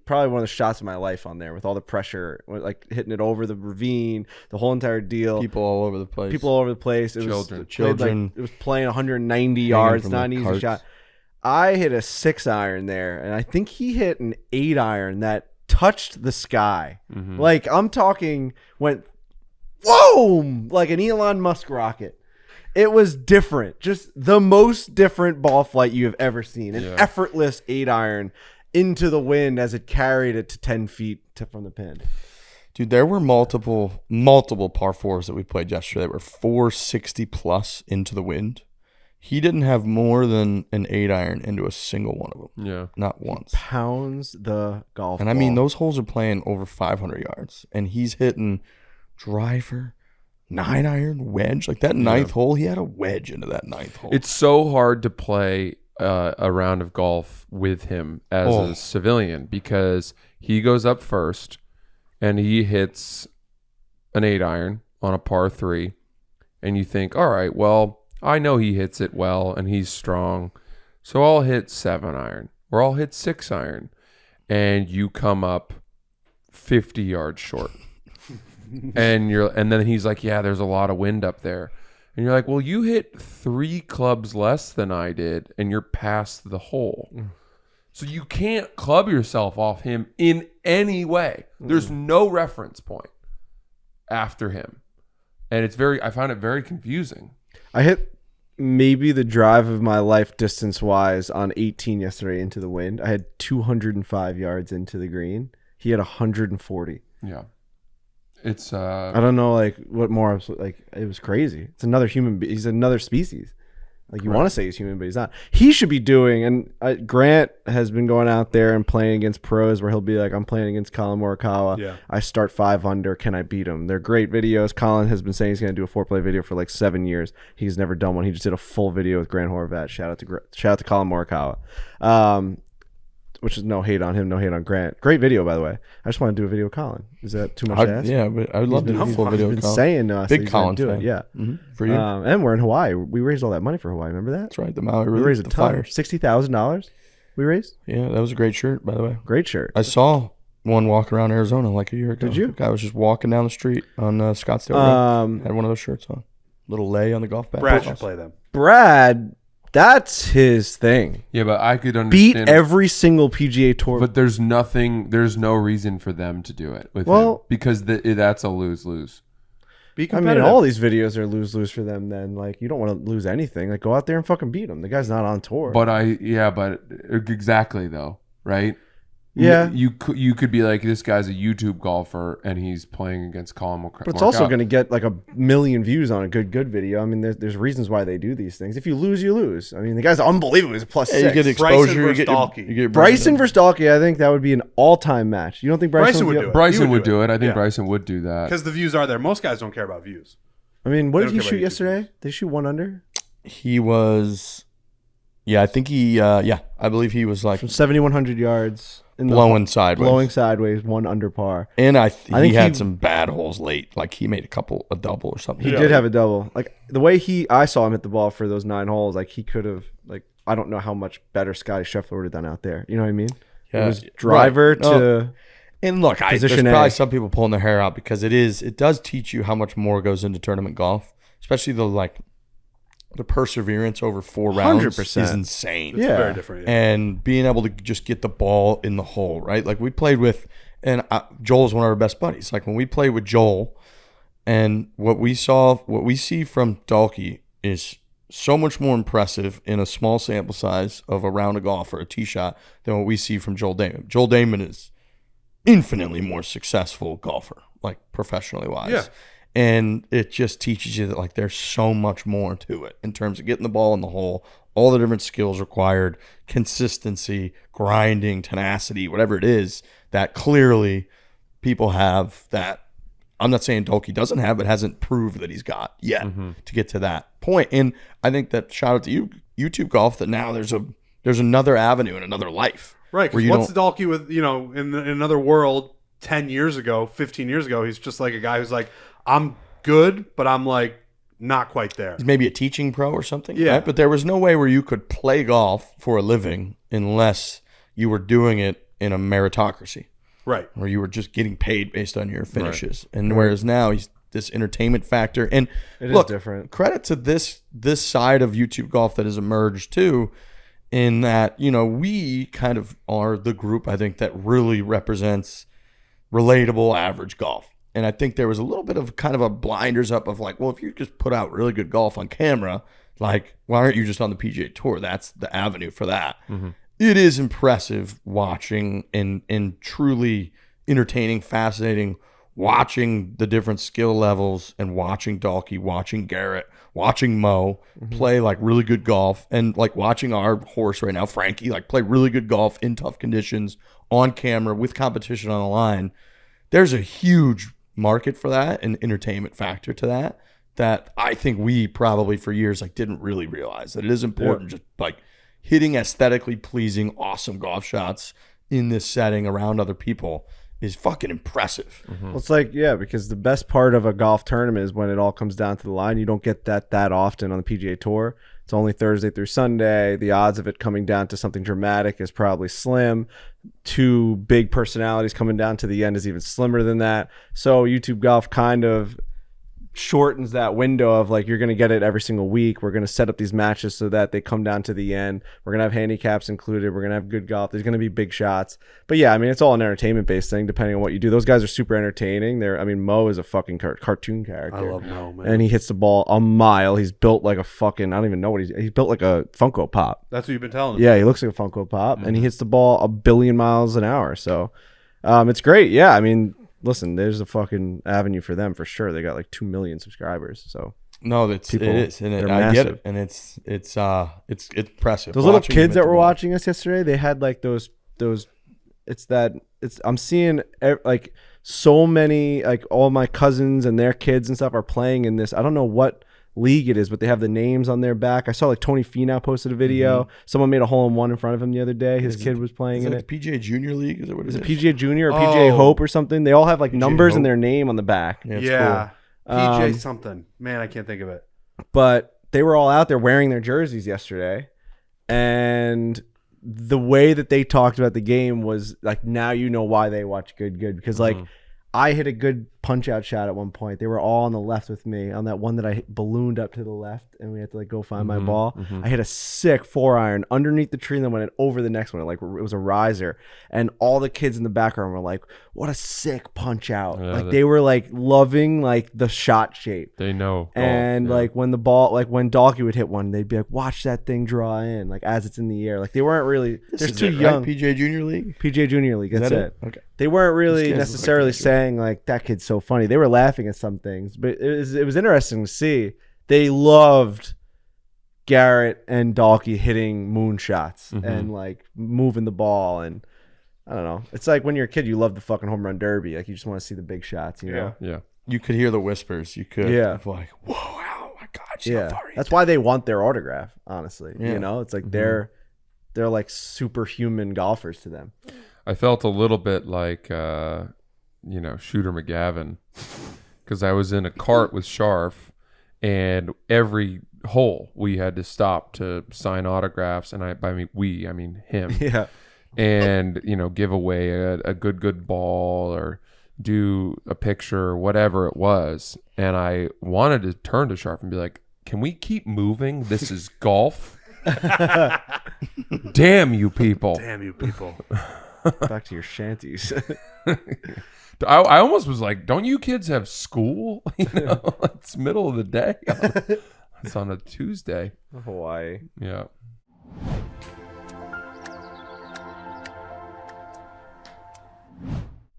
probably one of the shots of my life on there with all the pressure, like hitting it over the ravine, the whole entire deal. People all over the place. It Children. It was playing 190 yards, not an easy shot. I hit a 6 iron there, and I think he hit an 8 iron that touched the sky. Mm-hmm. Like, I'm talking, went, whoa, like an Elon Musk rocket. It was different. Just the most different ball flight you have ever seen. An effortless 8-iron into the wind as it carried it to 10 feet from the pin. Dude, there were multiple par fours that we played yesterday that were 460 plus into the wind. He didn't have more than an 8-iron into a single one of them. Yeah. Not once. Pounds the golf And ball. I mean, those holes are playing over 500 yards. And he's hitting driver, 9-iron, wedge. Like that ninth hole, he had a wedge into that ninth hole. It's so hard to play a round of golf with him as a civilian because he goes up first and he hits an 8-iron on a par 3. And you think, all right, well, I know he hits it well and he's strong. So I'll hit 7-iron or I'll hit 6-iron. And you come up 50 yards short. and then he's like, yeah, there's a lot of wind up there. And you're like, well, you hit 3 clubs less than I did and you're past the hole. So you can't club yourself off him in any way. There's no reference point after him. And I found it very confusing. I hit maybe the drive of my life distance-wise on 18 yesterday into the wind. I had 205 yards into the green. He had 140. Yeah. It's I don't know like what more like it was crazy. It's another he's another species. Like you want to say he's human, but he's not. He should be doing, and Grant has been going out there and playing against pros where he'll be like, I'm playing against Colin Morikawa. Yeah. I start 5 under. Can I beat him? They're great videos. Colin has been saying he's going to do a fore-play video for like 7 years. He's never done one. He just did a full video with Grant Horvat. Shout out to Colin Morikawa. Which is no hate on him, no hate on Grant. Great video, by the way. I just want to do a video with Colin. Is that too much to ask? Yeah, but I would love to do a full video with He's Colin. been saying to us Big Colin do fan. it. Yeah. For you? And we're in Hawaii. We raised all that money for Hawaii. Remember that? That's right. The Maui We Relief, raised a the ton. fires. $60,000 we raised. Yeah, that was a great shirt, by the way. Great shirt. I saw one walk around Arizona like a year ago. Did you? The guy was just walking down the street on Scottsdale Road. Had one of those shirts on. Little lay on the golf bag. Brad should play them. Brad, that's his thing. Yeah, but I could Beat understand every single PGA Tour. But there's no reason for them to do it with him because that's a lose-lose. Be I competitive. mean, all these videos are lose-lose for them then. Like, you don't want to lose anything. Like, go out there and fucking beat him. The guy's not on tour. But exactly though, right? Yeah. You could be like, this guy's a YouTube golfer and he's playing against Colin Morikawa. But it's also going to get like 1 million views on a good video. I mean, there's reasons why they do these things. If you lose, you lose. I mean, the guy's unbelievable. He's a +6. You get exposure. versus Dalke. Bryson versus Dalke, I think that would be an all-time match. You don't think Bryson would do it? Bryson He would would do do it. it. I think Yeah. Bryson would do that. Because the views are there. Most guys don't care about views. I mean, what They did he don't care shoot about YouTube yesterday? views. Did he shoot 1 under? He was, I think he, I believe he was like From 7,100 yards. In the blowing sideways. Blowing sideways, 1 under par. And I think he had he- some bad holes late. Like he made a double or something. He did have a double. Like the way I saw him hit the ball for those 9 holes, like he could have, like, I don't know how much better Scotty Scheffler would have done out there. You know what I mean? Yeah. It was driver Right. to And look, there's Position A. probably some people pulling their hair out because it does teach you how much more goes into tournament golf, especially the perseverance over 4 rounds 100%. is insane. Yeah. Very different. Yeah. And being able to just get the ball in the hole, right? Like we played with, and Joel is one of our best buddies. Like when we played with Joel, and what we see from Dalke is so much more impressive in a small sample size of a round of golf or a tee shot than what we see from Joel Damon. Joel Damon is infinitely more successful golfer, like professionally wise. Yeah. And it just teaches you that like there's so much more to it in terms of getting the ball in the hole, all the different skills required, consistency, grinding, tenacity, whatever it is that clearly people have that. I'm not saying Dalke doesn't have, but hasn't proved that he's got yet to get to that point. And I think that shout out to you, YouTube golf, that now there's another avenue and another life. Right. Because what's Dalke with, in another world 10 years ago, 15 years ago, he's just like a guy who's like, I'm good, but I'm like not quite there. He's maybe a teaching pro or something. Yeah. Right? But there was no way where you could play golf for a living unless you were doing it in a meritocracy. Right. Where you were just getting paid based on your finishes. Right. And whereas now he's this entertainment factor. And It look, is different. Credit to this side of YouTube golf that has emerged too, in that, we kind of are the group I think that really represents relatable average golf. And I think there was a little bit of kind of a blinders up of like, well, if you just put out really good golf on camera, like, why aren't you just on the PGA Tour? That's the avenue for that. It is impressive watching and truly entertaining, fascinating, watching the different skill levels and watching Dalke, watching Garrett, watching Mo play like really good golf, and like watching our horse right now, Frankie, like play really good golf in tough conditions on camera with competition on the line. There's a huge market for that and entertainment factor to that I think we probably for years like didn't really realize that it is important. Just like hitting aesthetically pleasing, awesome golf shots in this setting around other people is fucking impressive. Well, it's like, yeah, because the best part of a golf tournament is when it all comes down to the line. You don't get that often on the PGA Tour. It's only Thursday through Sunday. The odds of it coming down to something dramatic is probably slim. Two big personalities coming down to the end is even slimmer than that. So YouTube Golf kind of shortens that window of like, you're going to get it every single week. We're going to set up these matches so that they come down to the end. We're going to have handicaps included. We're going to have good golf. There's going to be big shots. But yeah, I mean, it's all an entertainment based thing depending on what you do. Those guys are super entertaining. Mo is a fucking cartoon character. I love Mo, man. And he hits the ball a mile. He's built like a fucking, I don't even know what he's built like a Funko Pop. That's what you've been telling us. Yeah, he looks like a Funko Pop, and he hits the ball 1 billion miles an hour. So it's great. Yeah, I mean, listen, there's a fucking avenue for them for sure. They got like 2 million subscribers. So no, it is, and I get it, and it's impressive. Those little kids that were watching us yesterday, they had like those. I'm seeing like so many, like all my cousins and their kids and stuff are playing in this. I don't know what league it is, but they have the names on their back. I saw like Tony Finau posted a video. Someone made a hole-in-one in front of him the other day. His kid was playing in it. The PGA Junior League? Is it what it is? PGA Junior or PGA Hope or something? They all have like numbers and their name on the back. Yeah. Cool. PJ something. Man, I can't think of it. But they were all out there wearing their jerseys yesterday, and the way that they talked about the game was like, now you know why they watch good because like I hit a good punch out shot at one point. They were all on the left with me on that one that I ballooned up to the left, and we had to like go find my ball. I hit a sick 4-iron underneath the tree and then went over the next one. Like it was a riser, and all the kids in the background were like, what a sick punch out. Yeah, like they were like loving like the shot shape. They know. And like when the ball, like when Dalke would hit one, they'd be like, watch that thing draw in, like as it's in the air. Like they weren't really, they're too young. Right? PGA Junior League? PGA Junior League, that's it. Okay. They weren't really necessarily like saying like, that kid's so funny. They were laughing at some things, but it was interesting to see. They loved Garrett and Dalke hitting moonshots and like moving the ball, and I don't know. It's like when you're a kid, you love the fucking home run derby. Like you just want to see the big shots, you know? Yeah. You could hear the whispers. You could. Yeah. Like, whoa, oh my God. Yeah. That's why they want their autograph, honestly. Yeah. You know, it's like they're like superhuman golfers to them. I felt a little bit like, Shooter McGavin, because I was in a cart with Sharf, and every hole we had to stop to sign autographs, and I mean him. Yeah. And, give away a good ball or do a picture or whatever it was. And I wanted to turn to Sharf and be like, can we keep moving? This is golf. Damn you people. Damn you people. Back to your shanties. I almost was like, don't you kids have school? It's middle of the day. It's on a Tuesday. Hawaii. Yeah.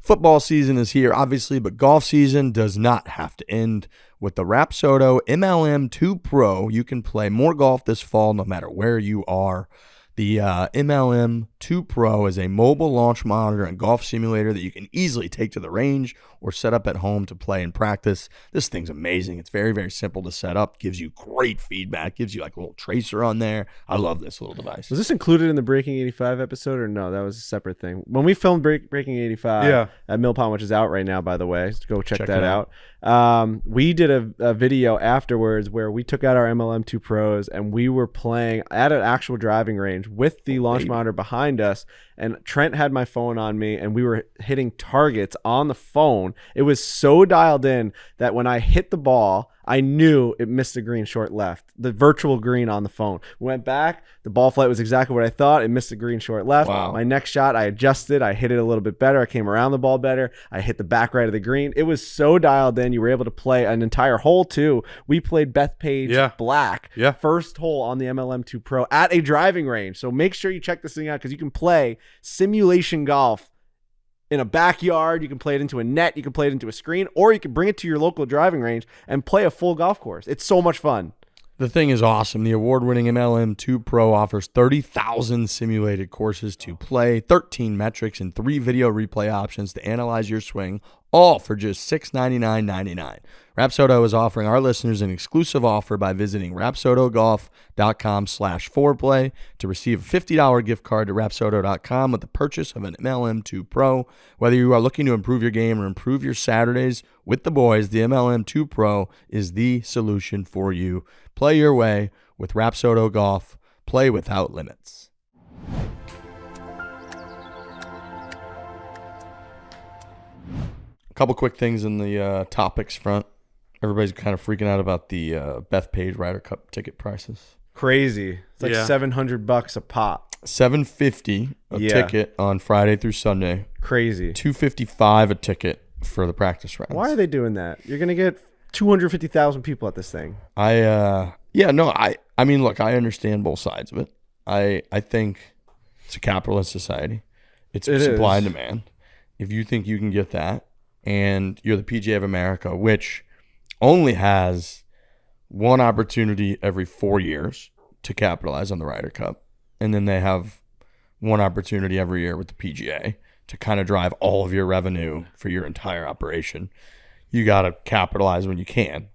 Football season is here, obviously, but golf season does not have to end. With the Rapsodo MLM 2 Pro, you can play more golf this fall no matter where you are. The MLM 2 Pro is a mobile launch monitor and golf simulator that you can easily take to the range or set up at home to play and practice. This thing's amazing. It's very, very simple to set up. Gives you great feedback. Gives you like a little tracer on there. I love this little device. Was this included in the Breaking 85 episode or no? That was a separate thing. When we filmed Breaking 85 at Mill Pond, which is out right now, by the way, go check that out. We did a video afterwards where we took out our MLM 2 Pros and we were playing at an actual driving range with the launch monitor behind us, and Trent had my phone on me and we were hitting targets on the phone. It was so dialed in that when I hit the ball, I knew it missed the green short left, the virtual green on the phone. Went back, the ball flight was exactly what I thought. It missed the green short left. Wow. My next shot, I adjusted. I hit it a little bit better. I came around the ball better. I hit the back right of the green. It was so dialed in. You were able to play an entire hole too. We played Bethpage Black, first hole on the MLM2 Pro at a driving range. So make sure you check this thing out because you can play simulation golf in a backyard. You can play it into a net. You can play it into a screen, or you can bring it to your local driving range and play a full golf course. It's so much fun. The thing is awesome. The award-winning MLM2 Pro offers 30,000 simulated courses to play, 13 metrics, and 3 video replay options to analyze your swing, all for just $699.99. Rapsodo is offering our listeners an exclusive offer by visiting rapsodogolf.com/foreplay to receive a $50 gift card to rapsodo.com with the purchase of an MLM2 Pro. Whether you are looking to improve your game or improve your Saturdays with the boys, the MLM2 Pro is the solution for you. Play your way with Rapsodo Golf. Play without limits. A couple quick things in the topics front. Everybody's kind of freaking out about the Bethpage Ryder Cup ticket prices. Crazy. It's like $700 a pop. $750 a ticket on Friday through Sunday. Crazy. $255 a ticket for the practice rounds. Why are they doing that? You're gonna get 250,000 people at this thing. I mean, look, I understand both sides of it. I think it's a capitalist society. It supply and demand. If you think you can get that, and you're the PGA of America, which only has one opportunity every 4 years to capitalize on the Ryder Cup, and then they have one opportunity every year with the PGA to kind of drive all of your revenue for your entire operation. You got to capitalize when you can.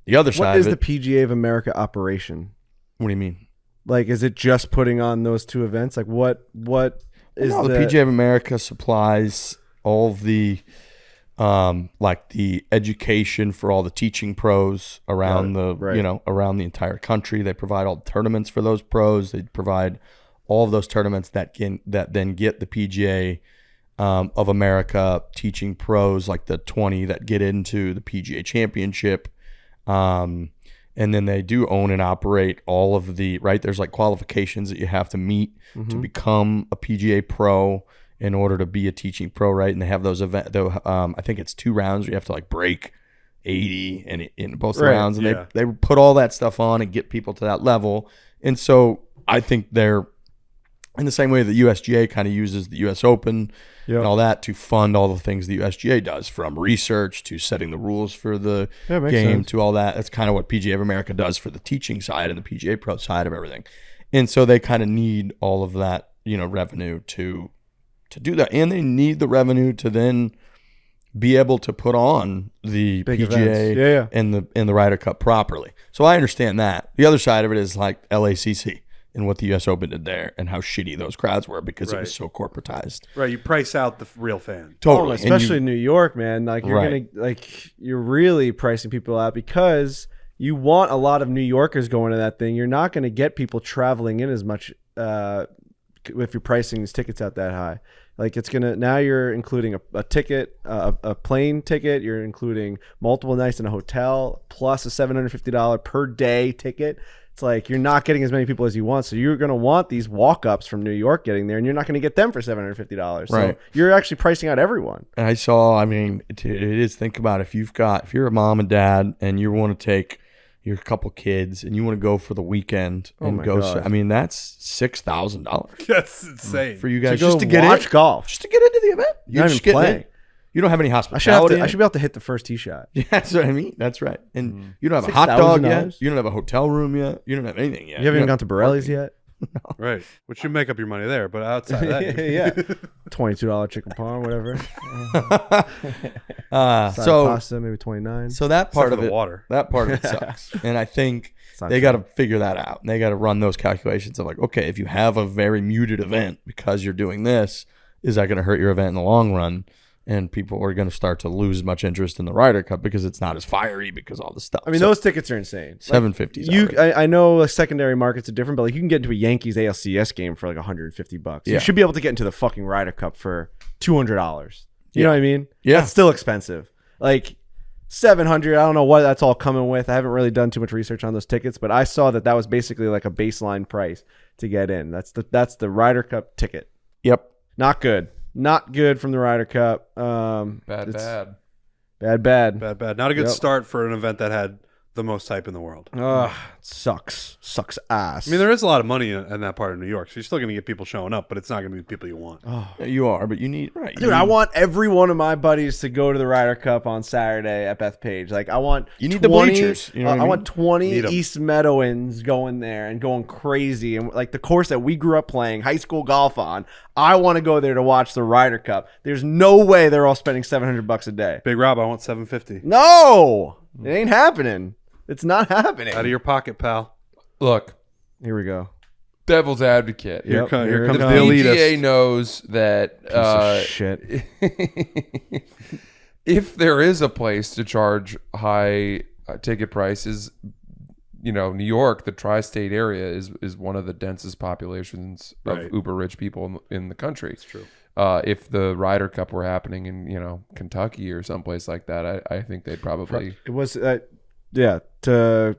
The other side of it, what is the PGA of America operation? What do you mean? Like, is it just putting on those two events? Like, what is the PGA of America supplies all of the like the education for all the teaching pros around around the entire country. They provide all the tournaments for those pros. They provide all of those tournaments that then get the PGA of America teaching pros, like the 20 that get into the PGA Championship. And then they do own and operate all of the, there's like qualifications that you have to meet to become a PGA pro in order to be a teaching pro, right? And they have those events. I think it's 2 rounds where you have to like break 80 and in both rounds, and they put all that stuff on and get people to that level. And so I think they're in the same way that USGA kind of uses the US Open and all that to fund all the things the USGA does, from research to setting the rules for the game to all that. That's kind of what PGA of America does for the teaching side and the PGA Pro side of everything. And so they kind of need all of that, revenue to do that. And they need the revenue to then be able to put on the big PGA and the Ryder Cup properly. So I understand that. The other side of it is like LACC and what the US Open did there and how shitty those crowds were because it was so corporatized. Right, you price out the real fan. Totally. Especially in New York, man. Like you're really pricing people out because you want a lot of New Yorkers going to that thing. You're not going to get people traveling in as much if you're pricing these tickets out that high. Like now you're including a ticket, a plane ticket. You're including multiple nights in a hotel plus a $750 per day ticket. It's like you're not getting as many people as you want. So you're going to want these walk-ups from New York getting there, and you're not going to get them for $750. So you're actually pricing out everyone. And it is, think about if you're a mom and dad and you want to take your couple kids and you want to go for the weekend and go. So, that's $6,000. That's insane for you guys just to get watch golf, just to get into the event. You're just getting in. You don't have any hospitality. I should be able to hit the first tee shot. Yeah, that's what I mean. That's right. And you don't have a hot dog yet. You don't have a hotel room yet. You don't have anything yet. You haven't even gone to Borelli's yet. No. Right. Which you make up your money there, but outside that, $22 chicken parm, whatever. So pasta, maybe $29. So that part of it, water. That part of it sucks. And I think they got to figure that out. And they got to run those calculations of like, okay, if you have a very muted event because you're doing this, is that going to hurt your event in the long run? And people are going to start to lose much interest in the Ryder Cup because it's not as fiery because all the stuff. Those tickets are insane. $750. I know secondary markets are different, but like you can get into a Yankees ALCS game for like $150. You should be able to get into the fucking Ryder Cup for $200. You know what I mean? Yeah, that's still expensive. Like, $700. I don't know what that's all coming with. I haven't really done too much research on those tickets, but I saw that was basically like a baseline price to get in. That's the Ryder Cup ticket. Yep. Not good. Not good from the Ryder Cup. Bad. Bad. Not a good start for an event that had the most hype in the world. Sucks ass. I mean, there is a lot of money in that part of New York, so you're still going to get people showing up, but it's not going to be the people you want. Yeah, you are, but you need Dude, I want every one of my buddies to go to the Ryder Cup on Saturday at Bethpage. Like, I want You need the bleachers, you know what I mean? want 20 Need 'em. East Meadowans going there and going crazy, and like the course that we grew up playing high school golf on. I want to go there to watch the Ryder Cup. There's no way they're all spending $700 a day. Big Rob, I want $750 No, it ain't happening. It's not happening. out of your pocket, pal. Look, Here we go. devil's advocate. Here Yep, comes here the it comes. elitist. PGA knows that Piece of shit. if there is a place to charge high ticket prices, New York, the tri-state area is one of the densest populations of Right. uber rich people in the country. It's true. If the Ryder Cup were happening in Kentucky or someplace like that, I think they'd probably It was, to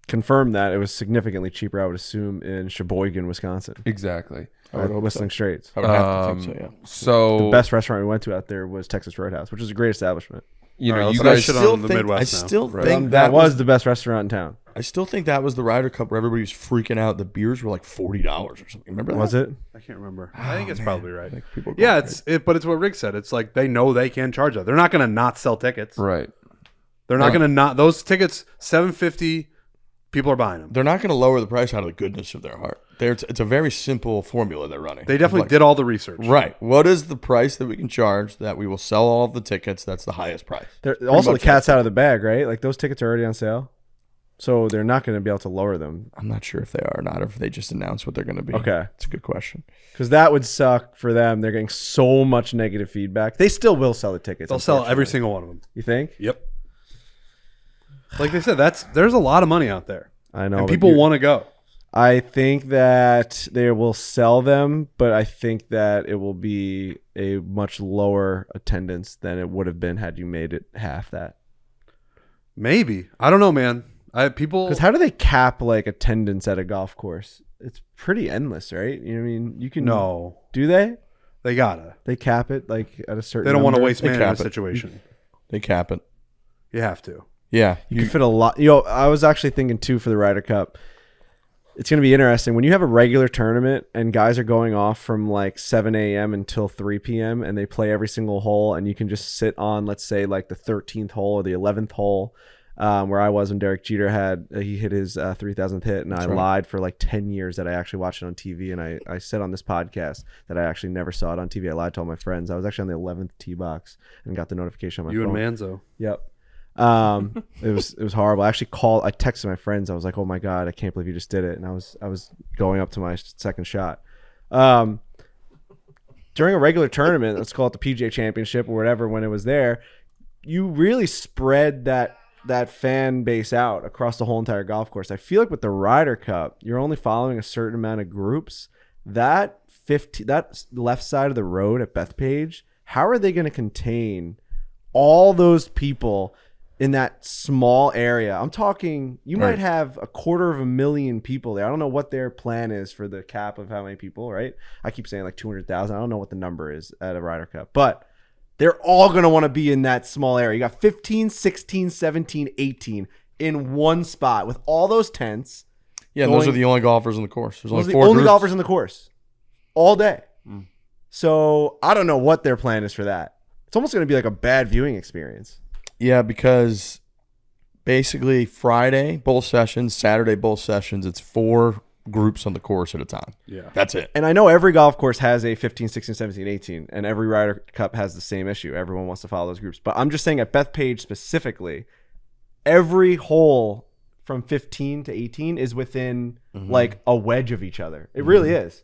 confirm that, it was significantly cheaper, I would assume, in Sheboygan, Wisconsin. exactly. I would hope Whistling so. Straits. I would have to think so, yeah. So The best restaurant we went to out there was Texas Roadhouse, which is a great establishment. you All right, you let's not guys shit still on the think, Midwest I now. still Right. think That was the best restaurant in town. I still think that was the Ryder Cup where everybody was freaking out. The beers were like $40 or something. Remember that? Was it? I can't remember. I think it's probably right. Like people go Yeah, crazy. but it's what Rick said. It's like they know they can charge that. They're not going to not sell tickets. right. They're not Yeah. going to not those tickets. $750. People are buying them. They're not going to lower the price out of the goodness of their heart. It's a very simple formula they're running. They definitely Like, did all the research. Right. What is the price that we can charge that we will sell all of the tickets? That's the highest price. Also, the much cat's out of the bag, right? Like, those tickets are already on sale. So they're not going to be able to lower them. I'm not sure if they are or not, or if they just announced what they're going to be. Okay. It's a good question. Because that would suck for them. They're getting so much negative feedback. They still will sell the tickets. They'll sell every unfortunately. single one of them. You think? Yep. Like they said, there's a lot of money out there, I know. and but people you- want to go. I think that they will sell them, but I think that it will be a much lower attendance than it would have been had you made it half that. Maybe, I don't know, man. People Because how do they cap like attendance at a golf course? It's pretty endless, right? You know what I mean? You can no, Do they? they gotta. They cap it like at a certain. They don't want to number? waste They man in a cap it. situation. They cap it. You have to. Yeah. You can fit a lot. I was actually thinking too for the Ryder Cup. It's going to be interesting when you have a regular tournament and guys are going off from like 7 a.m. until 3 p.m. and they play every single hole, and you can just sit on, let's say, like the 13th hole or the 11th hole, where I was when Derek Jeter he hit his 3,000th hit, and I lied for like 10 years that I actually watched it on TV, and I said on this podcast that I actually never saw it on TV. I lied to all my friends. I was actually on the 11th tee box and got the notification on my You phone. and Manzo. Yep. It was horrible. I actually I texted my friends. I was like, "Oh my god, I can't believe you just did it." And I was going up to my second shot. During a regular tournament, let's call it the PGA Championship or whatever, when it was there, you really spread that fan base out across the whole entire golf course. I feel like with the Ryder Cup, you're only following a certain amount of groups. That left side of the road at Bethpage, how are they going to contain all those people in that small area? I'm talking, you might have 250,000 people there. I don't know what their plan is for the cap of how many people, right? I keep saying like 200,000. I don't know what the number is at a Ryder Cup, but they're all going to want to be in that small area. You got 15, 16, 17, 18 in one spot with all those tents. Yeah, and those are the only golfers on the course. There's Those only are the four only groups. golfers in the course all day. So I don't know what their plan is for that. It's almost going to be like a bad viewing experience. Yeah, because basically Friday, both sessions, Saturday, both sessions, it's 4 groups on the course at a time. Yeah. That's it. And I know every golf course has a 15, 16, 17, 18, and every Ryder Cup has the same issue. Everyone wants to follow those groups. But I'm just saying at Bethpage specifically, every hole from 15 to 18 is within like a wedge of each other. It really is.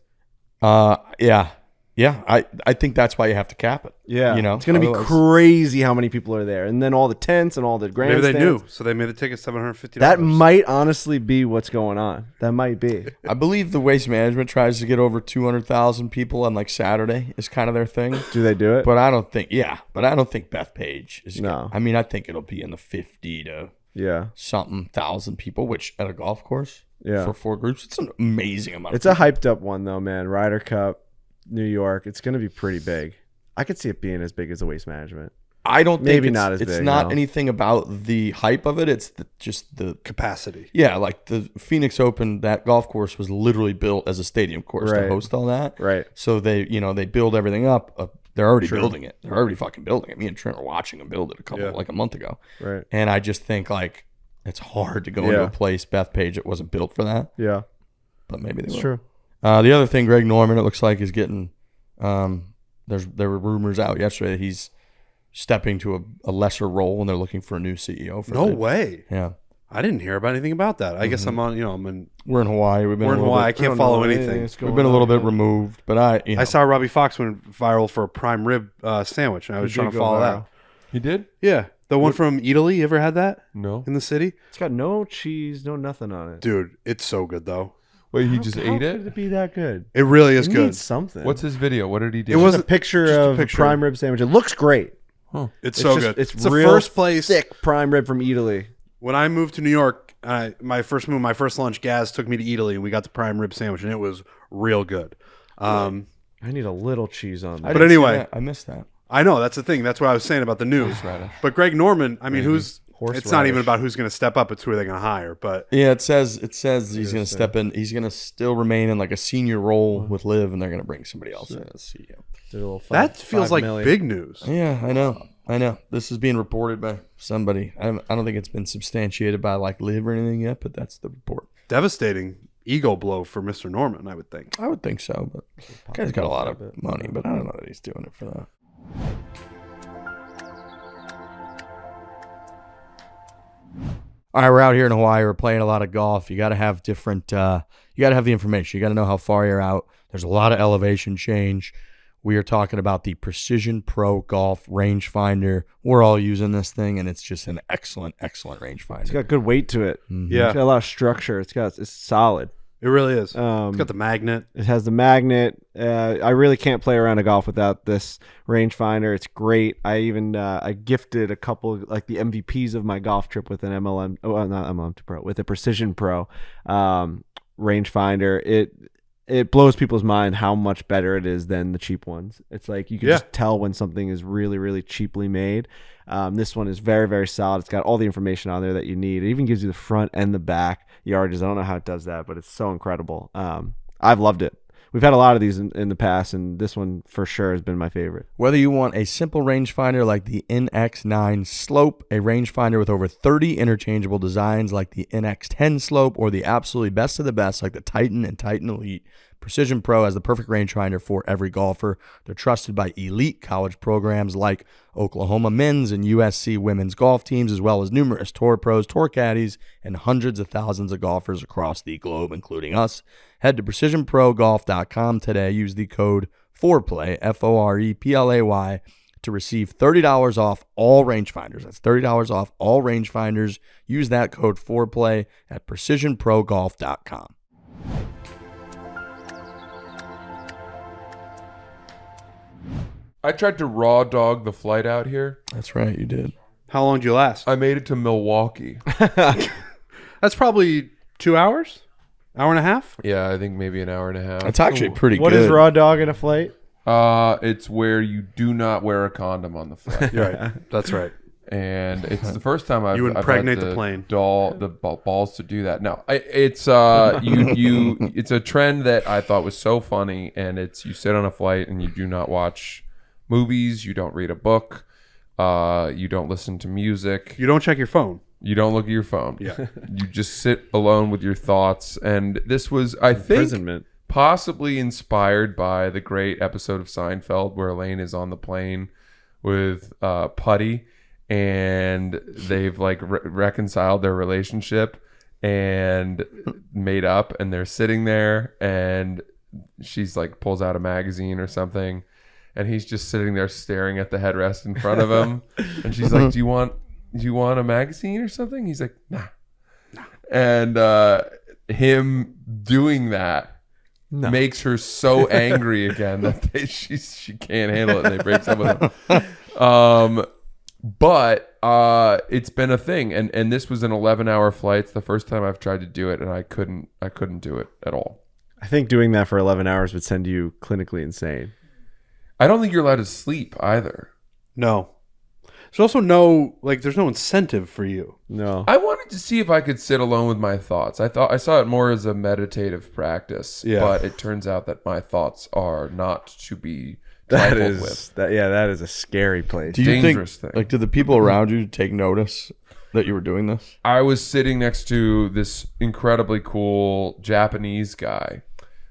Yeah. Yeah, I think that's why you have to cap it. Yeah, You know, it's gonna be otherwise- crazy how many people are there, and then all the tents and all the Maybe grandstands. they knew, so they made the ticket $750. That might honestly be what's going on. That might be. I believe the Waste Management tries to get over 200,000 people on like Saturday is kind of their thing. Do they do it? But I don't think, but I don't think Bethpage is. No. I mean, I think it'll be in the 50 to Yeah, something thousand people, which at a golf course, Yeah. for 4 groups, it's an amazing amount. it's a hyped up one though, man. Ryder Cup, New York. It's gonna be pretty big. I could see it being as big as the Waste Management. I don't think maybe it's, not as it's big, not no. anything about the hype of it. It's just the capacity. yeah, like the Phoenix Open. That golf course was literally built as a stadium course Right. to host all that. Right. So they build everything up. They're already building it. They're already fucking building it. Me and Trent were watching them build it like a month ago. Right. And I just think like it's hard to go into Yeah. a place, Bethpage, that wasn't built for that. Yeah. But maybe they It's will. true. The other thing, Greg Norman, it looks like is getting. There were rumors out yesterday that he's stepping to a lesser role, and they're looking for a new CEO. For No the- way. Yeah, I didn't hear about anything about that. I guess I'm on. I'm in. we're in Hawaii. We've been We're a in little Hawaii. I bit- can't follow anything. We've been a little bit removed, but I saw Robbie Fox went viral for a prime rib sandwich, and I was trying to follow that. He did? Yeah, the one from Italy. You ever had that No. in the city? It's got no cheese, no nothing on it. Dude, it's so good though. Wait, he How- just how ate could it? it be that good? It really is It good. needs something. What's his video? What did he do? It was a picture just a of picture. prime rib sandwich. It looks great. It's so just- good. It's the real first place. thick prime rib from Italy. When I moved to New York, my first lunch, Gaz took me to Italy, and we got the prime rib sandwich, and it was real good. I need a little cheese on that. But anyway, I missed that. I know that's the thing. That's what I was saying about the news. But Greg Norman, I mean, it's not even about who's going to step up; it's who are they going to hire. But Yeah, it says he's going to step in. He's going to still remain in like a senior role with Liv, and they're going to bring somebody else in as CEO. Did a little that feels 5 like million. big news. Yeah, I know. This is being reported by somebody. I don't think it's been substantiated by like Liv or anything yet, but that's the report. Devastating ego blow for Mr. Norman, I would think. I would think so, but guy's got a lot of money, but I don't know that he's doing it for that. All right, we're out here in Hawaii. We're playing a lot of golf. You got to have different. You got to have the information. You got to know how far you're out. There's a lot of elevation change. We are talking about the Precision Pro Golf rangefinder. We're all using this thing, and it's just an excellent, excellent rangefinder. It's got good weight to it. Yeah, It's got a lot of structure. It's solid. it really is. It's Um, got the magnet. It has the magnet. I really can't play around a golf without this rangefinder. It's great. I even I gifted a couple like the MVPs of my golf trip with an MLM. Oh, not MLM2 Pro, with a Precision Pro rangefinder. It blows people's mind how much better it is than the cheap ones. It's like you can just tell when something is really, really cheaply made. This one is very, very solid. It's got all the information on there that you need. It even gives you the front and the back yardages. I don't know how it does that, but it's so incredible. I've loved it. We've had a lot of these in the past, and this one for sure has been my favorite. Whether you want a simple rangefinder like the NX9 Slope, a rangefinder with over 30 interchangeable designs like the NX10 Slope, or the absolutely best of the best like the Titan and Titan Elite, Precision Pro has the perfect rangefinder for every golfer. They're trusted by elite college programs like Oklahoma men's and USC women's golf teams, as well as numerous tour pros, tour caddies, and hundreds of thousands of golfers across the globe, including us. Head to precisionprogolf.com today. Use the code FOREPLAY, FOREPLAY, to receive $30 off all rangefinders. That's $30 off all rangefinders. Use that code FOREPLAY at precisionprogolf.com. I tried to raw dog the flight out here. That's right, you did. How long do you last? I made it to Milwaukee. That's probably 2 hours, hour and a half. Yeah, I think maybe an hour and a half. That's actually pretty What good. is raw dog in a flight? It's where you do not wear a condom on the flight. You're right. That's right. And it's the first time I've You I've impregnate had the plane. Balls to do that. No, it's it's a trend that I thought was so funny, and it's you sit on a flight and you do not watch movies, you don't read a book, you don't listen to music, You don't check your phone. you don't look at your phone. Yeah. You just sit alone with your thoughts. And this was, I think, Imprisonment. possibly inspired by the great episode of Seinfeld where Elaine is on the plane with Putty, and they've like reconciled their relationship and made up, and they're sitting there, and she's like pulls out a magazine or something, and he's just sitting there staring at the headrest in front of him, and she's like, do you want a magazine or something? He's like, nah. And him doing that makes her so angry again that she can't handle it, and they break up with him. But it's been a thing, and this was an 11-hour flight. It's the first time I've tried to do it, and I couldn't do it at all. I think doing that for 11 hours would send you clinically insane. I don't think you're allowed to sleep either. No. There's also there's no incentive for you. No. I wanted to see if I could sit alone with my thoughts. I saw it more as a meditative practice, but it turns out that my thoughts are not to be trifled with. That is a scary place. Do you Dangerous think, thing. like, did the people around you take notice that you were doing this? I was sitting next to this incredibly cool Japanese guy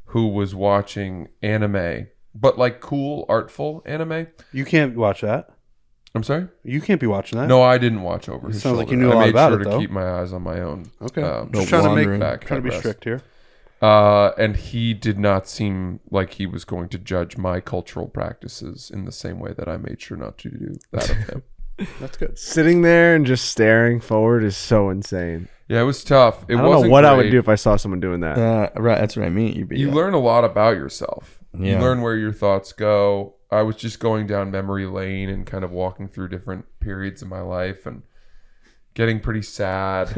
who was watching anime, but like cool, artful anime. You can't watch that. I'm sorry? You can't be watching that. No, I didn't watch over his Sounds shoulder. like you knew a I lot made about sure it, to though. keep my eyes on my own. Okay. Just trying back to be headrest. strict here. And he did not seem like he was going to judge my cultural practices in the same way that I made sure not to do that of him. That's good. Sitting there and just staring forward is so insane. Yeah, it was tough. I don't know what I would do if I saw someone doing that. Right, that's what I mean. You learn a lot about yourself. Yeah. You learn where your thoughts go. I was just going down memory lane and kind of walking through different periods of my life and getting pretty sad.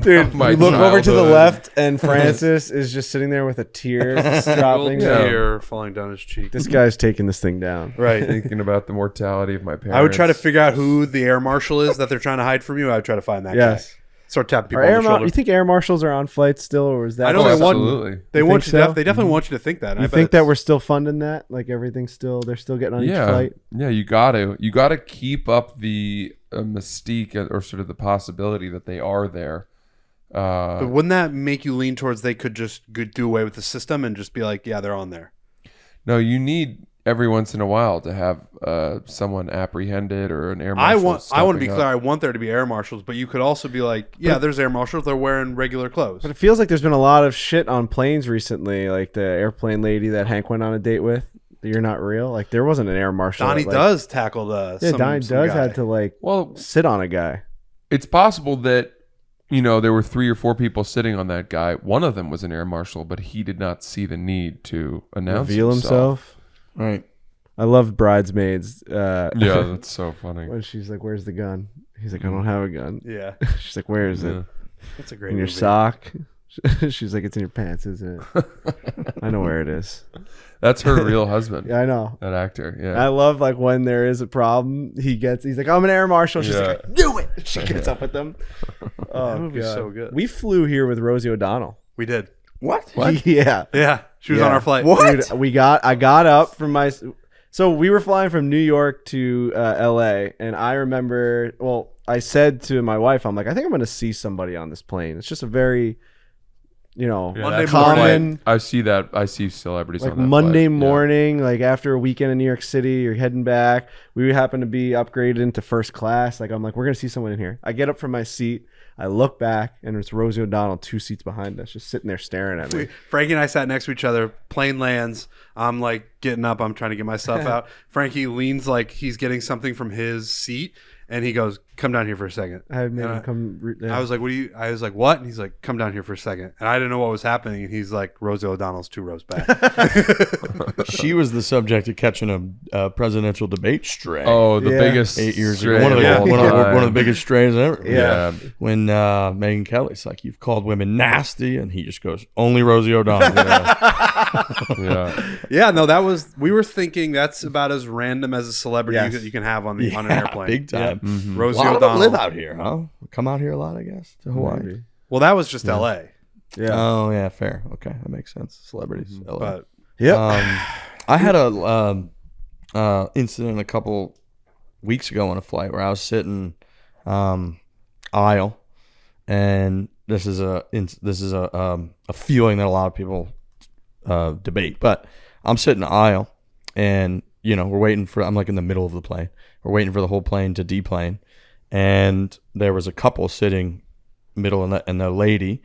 Dude, my you look over to the childhood. left and Francis is just sitting there with a tear dropping. Tear falling down his cheek. This guy's taking this thing down. Right. Thinking about the mortality of my parents. I would try to figure out who the air marshal is that they're trying to hide from you. I would try to find that Yes. guy. Start tapping people Are on air the shoulder. you think air marshals are on flights still, or is that? I know Oh, they want. absolutely. They You want think you. so? They definitely want you to think that. You think that we're still funding that? Like everything's still, they're still getting on each flight. Yeah, you gotta keep up the mystique or sort of the possibility that they are there. But wouldn't that make you lean towards they could just do away with the system and just be like, yeah, they're on there? No, you need every once in a while to have someone apprehended or an air I marshal. want to be stepping clear. up. I want there to be air marshals, but you could also be like, yeah, there's air marshals. They're wearing regular clothes. But it feels like there's been a lot of shit on planes recently, like the airplane lady that Hank went on a date with. You're not real. Like there wasn't an air marshal. Donnie that, does tackle the. Yeah, some, Donnie some does guy. had to Well, sit on a guy. it's possible that there were 3 or 4 people sitting on that guy. One of them was an air marshal, but he did not see the need to announce Reveal himself. Right. I love Bridesmaids. Yeah, that's so funny. When she's like, "Where's the gun?" He's like, "I don't have a gun." Yeah, She's like, "Where is Yeah. it?" that's a great. In your movie. sock. She's like, "It's in your pants, isn't it?" I know where it is. That's her real husband. Yeah, I know. That actor. Yeah. I love when there is a problem, he's like, "I'm an air marshal." She's Yeah. like, "Do it!" She gets up with them. Oh, That movie's God. so good. We flew here with Rosie O'Donnell. We did. What? Yeah. Yeah, she was Yeah. on our flight. What? Dude, I got up from my. So we were flying from New York to LA, and I remember. Well, I said to my wife, "I'm like, I think I'm going to see somebody on this plane." It's just a very, Yeah, Monday that's morning. flight. I see that. I see celebrities like on that Monday flight. Yeah. morning, like after a weekend in New York City, you're heading back. We happen to be upgraded into first class. Like I'm like, we're gonna see someone in here. I get up from my seat. I look back, and it's Rosie O'Donnell 2 seats behind us, just sitting there staring at me. Frankie and I sat next to each other. Plane lands. I'm like getting up. I'm trying to get my stuff out. Frankie leans like he's getting something from his seat, and he goes, "Come down here for a second." I had made And him come. I was like, "What do you?" I was like, "What?" And he's like, "Come down here for a second." And I didn't know what was happening. And he's like, "Rosie O'Donnell's 2 rows back." She was the subject of catching a presidential debate stray. Oh, the Yeah. biggest 8 years stray ago. One of the, of all one, of the, time. one of the biggest strays ever. Yeah. When Megyn Kelly's like, "You've called women nasty," and he just goes, "Only Rosie O'Donnell." Yeah. Yeah, no, that was. We were thinking that's about as random as a celebrity Yes. you can have on on an airplane. big time. Mhm. A Rosie lot of them O'Donnell. live out here, huh? Come out here a lot, I guess, to Hawaii. Maybe. Well, that was just L.A. Yeah. Oh yeah, fair. Okay, that makes sense. Celebrities, LA. But Yep. I had a incident a couple weeks ago on a flight where I was sitting aisle, and this is a feeling that a lot of people debate. But I'm sitting aisle, and we're waiting for. I'm like in the middle of the plane. We're waiting for the whole plane to deplane, and there was a couple sitting middle, and the lady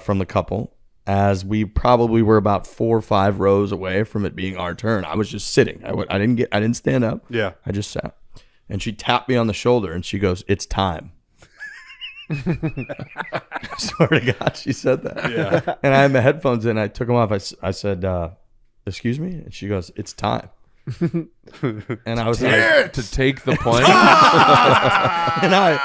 from the couple as we probably were about 4 or 5 rows away from it being our turn. I was just sitting. I didn't stand up. Yeah. I just sat. And she tapped me on the shoulder and she goes, "It's time." I swear to God, she said that. Yeah. And I had my headphones in. I took them off. I said, "Excuse me?" And she goes, "It's time." And I was like, to take the plane. and I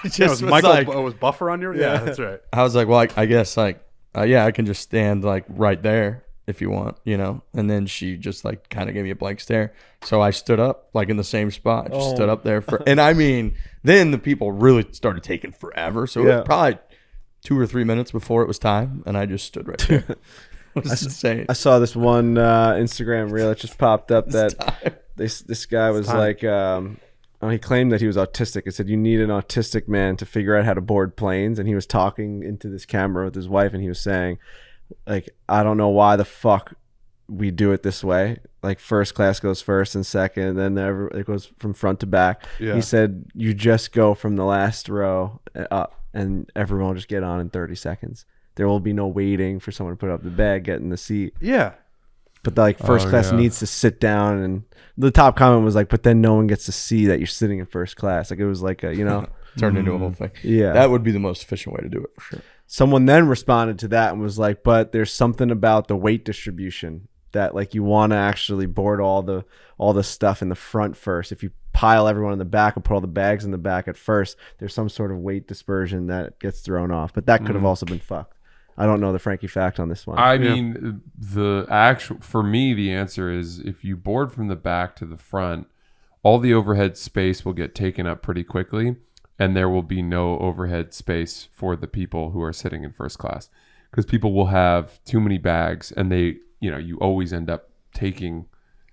just was like, was Buffer on your? Yeah, that's right. I was like, well, I guess like, yeah, I can just stand like right there if you want, you know. And then she just like kind of gave me a blank stare. So I stood up like in the same spot. Just stood up there for, and I mean, then the people really started taking forever. So it was probably 2 or 3 minutes before it was time, and I just stood right there. It was insane. I saw this one Instagram reel that just popped up that this guy was like, he claimed that he was autistic. It said you need an autistic man to figure out how to board planes, and he was talking into this camera with his wife, and he was saying, like, I don't know why the fuck we do it this way. Like first class goes first and second, and then it goes from front to back. Yeah. He said you just go from the last row up, and everyone will just get on in 30 seconds. There will be no waiting for someone to put up the bag, get in the seat. Yeah. But like first class needs to sit down, and the top comment was like, but then no one gets to see that you're sitting in first class. Like it was like a, turned into a whole thing. Yeah. That would be the most efficient way to do it for sure. Someone then responded to that and was like, but there's something about the weight distribution that like you want to actually board all the stuff in the front first. If you pile everyone in the back and put all the bags in the back at first, there's some sort of weight dispersion that gets thrown off. But that could have also been fucked. I don't know the Frankie fact on this one. I mean, for me, the answer is if you board from the back to the front, all the overhead space will get taken up pretty quickly, and there will be no overhead space for the people who are sitting in first class, because people will have too many bags, and you always end up taking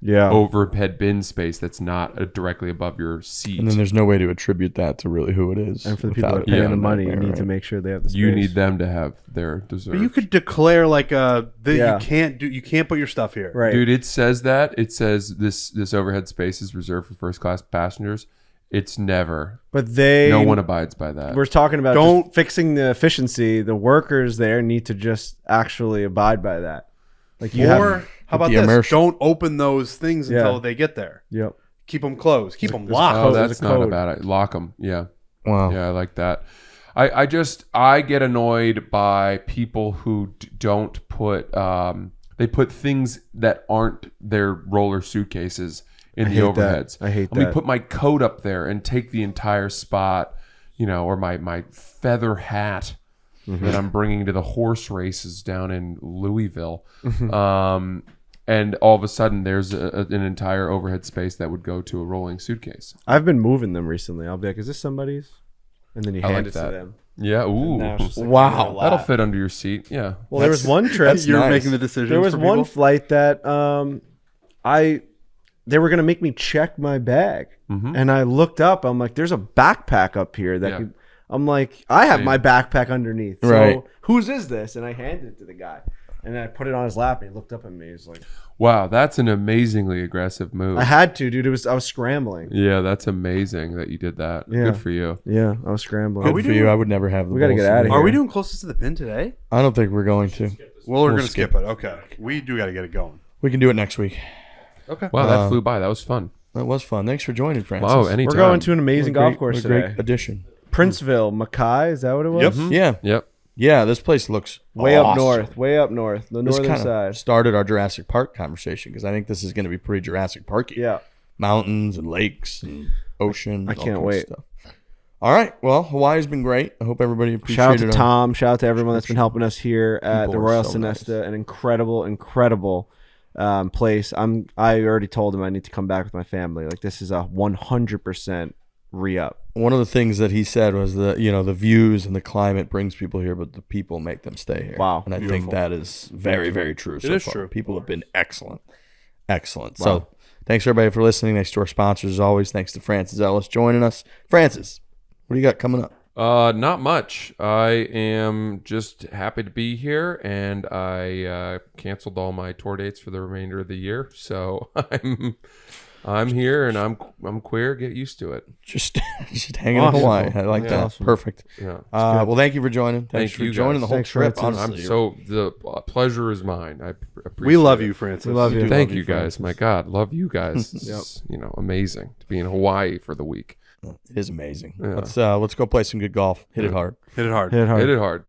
overhead bin space that's not directly above your seat. And then there's no way to attribute that to really who it is. And for the people that are paying the money, you need to make sure they have the space. You need them to have their dessert. But you could declare like you can't put your stuff here. Right. Dude, it says that. It says this overhead space is reserved for first class passengers. It's never. But no one abides by that. We're talking about just fixing the efficiency. The workers there need to just actually abide by that. Like how about this? Immersion. Don't open those things until they get there. Yep. Keep them closed. Keep them locked. Oh, that's not a bad idea. Lock them. Yeah. Wow. Yeah, I like that. I get annoyed by people who don't put they put things that aren't their roller suitcases in the overheads. I hate that. Let me put my coat up there and take the entire spot, or my feather hat that I'm bringing to the horse races down in Louisville. And all of a sudden, there's an entire overhead space that would go to a rolling suitcase. I've been moving them recently. I'll be like, is this somebody's? And then you hand it to them. Yeah. Ooh. Like, wow. That'll fit under your seat. Yeah. Well, there was one trip. You're making the decision. There was one flight that they were going to make me check my bag. And I looked up. I'm like, there's a backpack up here that I'm like, I have my backpack underneath. So whose is this? And I handed it to the guy. And then I put it on his lap, and he looked up at me. He's like, "Wow, that's an amazingly aggressive move." I had to, dude. I was scrambling. Yeah, that's amazing that you did that. Yeah. Good for you. Yeah, I was scrambling. Good for you. I would never have the We got to get out of here. Are we doing closest to the pin today? I don't think we're going to. Well, we're going to skip it. Okay. We do got to get it going. We can do it next week. Okay. Wow, that flew by. That was fun. That was fun. Thanks for joining, Francis. Wow, anytime. We're going to an amazing golf course today. Great addition. Princeville, Mackay, is that what it was? Yep. Yeah. Yep. Yeah, this place looks way awesome. up north, the This northern kind side. of started our Jurassic Park conversation because I think this is going to be pretty Jurassic Parky. Yeah. Mountains and lakes and ocean. I can't wait. Stuff. All right. Well, Hawaii's been great. I hope everybody appreciated it. Shout out to Tom. Shout out to everyone that's been helping us here at People the are Royal so Sonesta. An incredible place. I already told him I need to come back with my family. Like, this is a 100% re-up. One of the things that he said was that, the views and the climate brings people here, but the people make them stay here. Wow. And I think that is very, very true. So is far. true. People have been excellent. Excellent. Wow. So thanks everybody for listening. Thanks to our sponsors as always. Thanks to Francis Ellis joining us. Francis, what do you got coming up? Not much. I am just happy to be here, and I canceled all my tour dates for the remainder of the year. So I'm I'm here and I'm queer. Get used to it. Just hanging in Hawaii. I like that. Awesome. Perfect. Yeah. Well, thank you for joining. Thanks for you, joining guys. the whole Thanks, trip. Francis. Honestly. The pleasure is mine. I appreciate We love it. you, Francis. We love you. do Thank love you guys. Francis. My God, love you guys. This is, amazing to be in Hawaii for the week. It is amazing. Yeah. Let's go play some good golf. Hit it hard. Hit it hard. Hit hard. Hit it hard.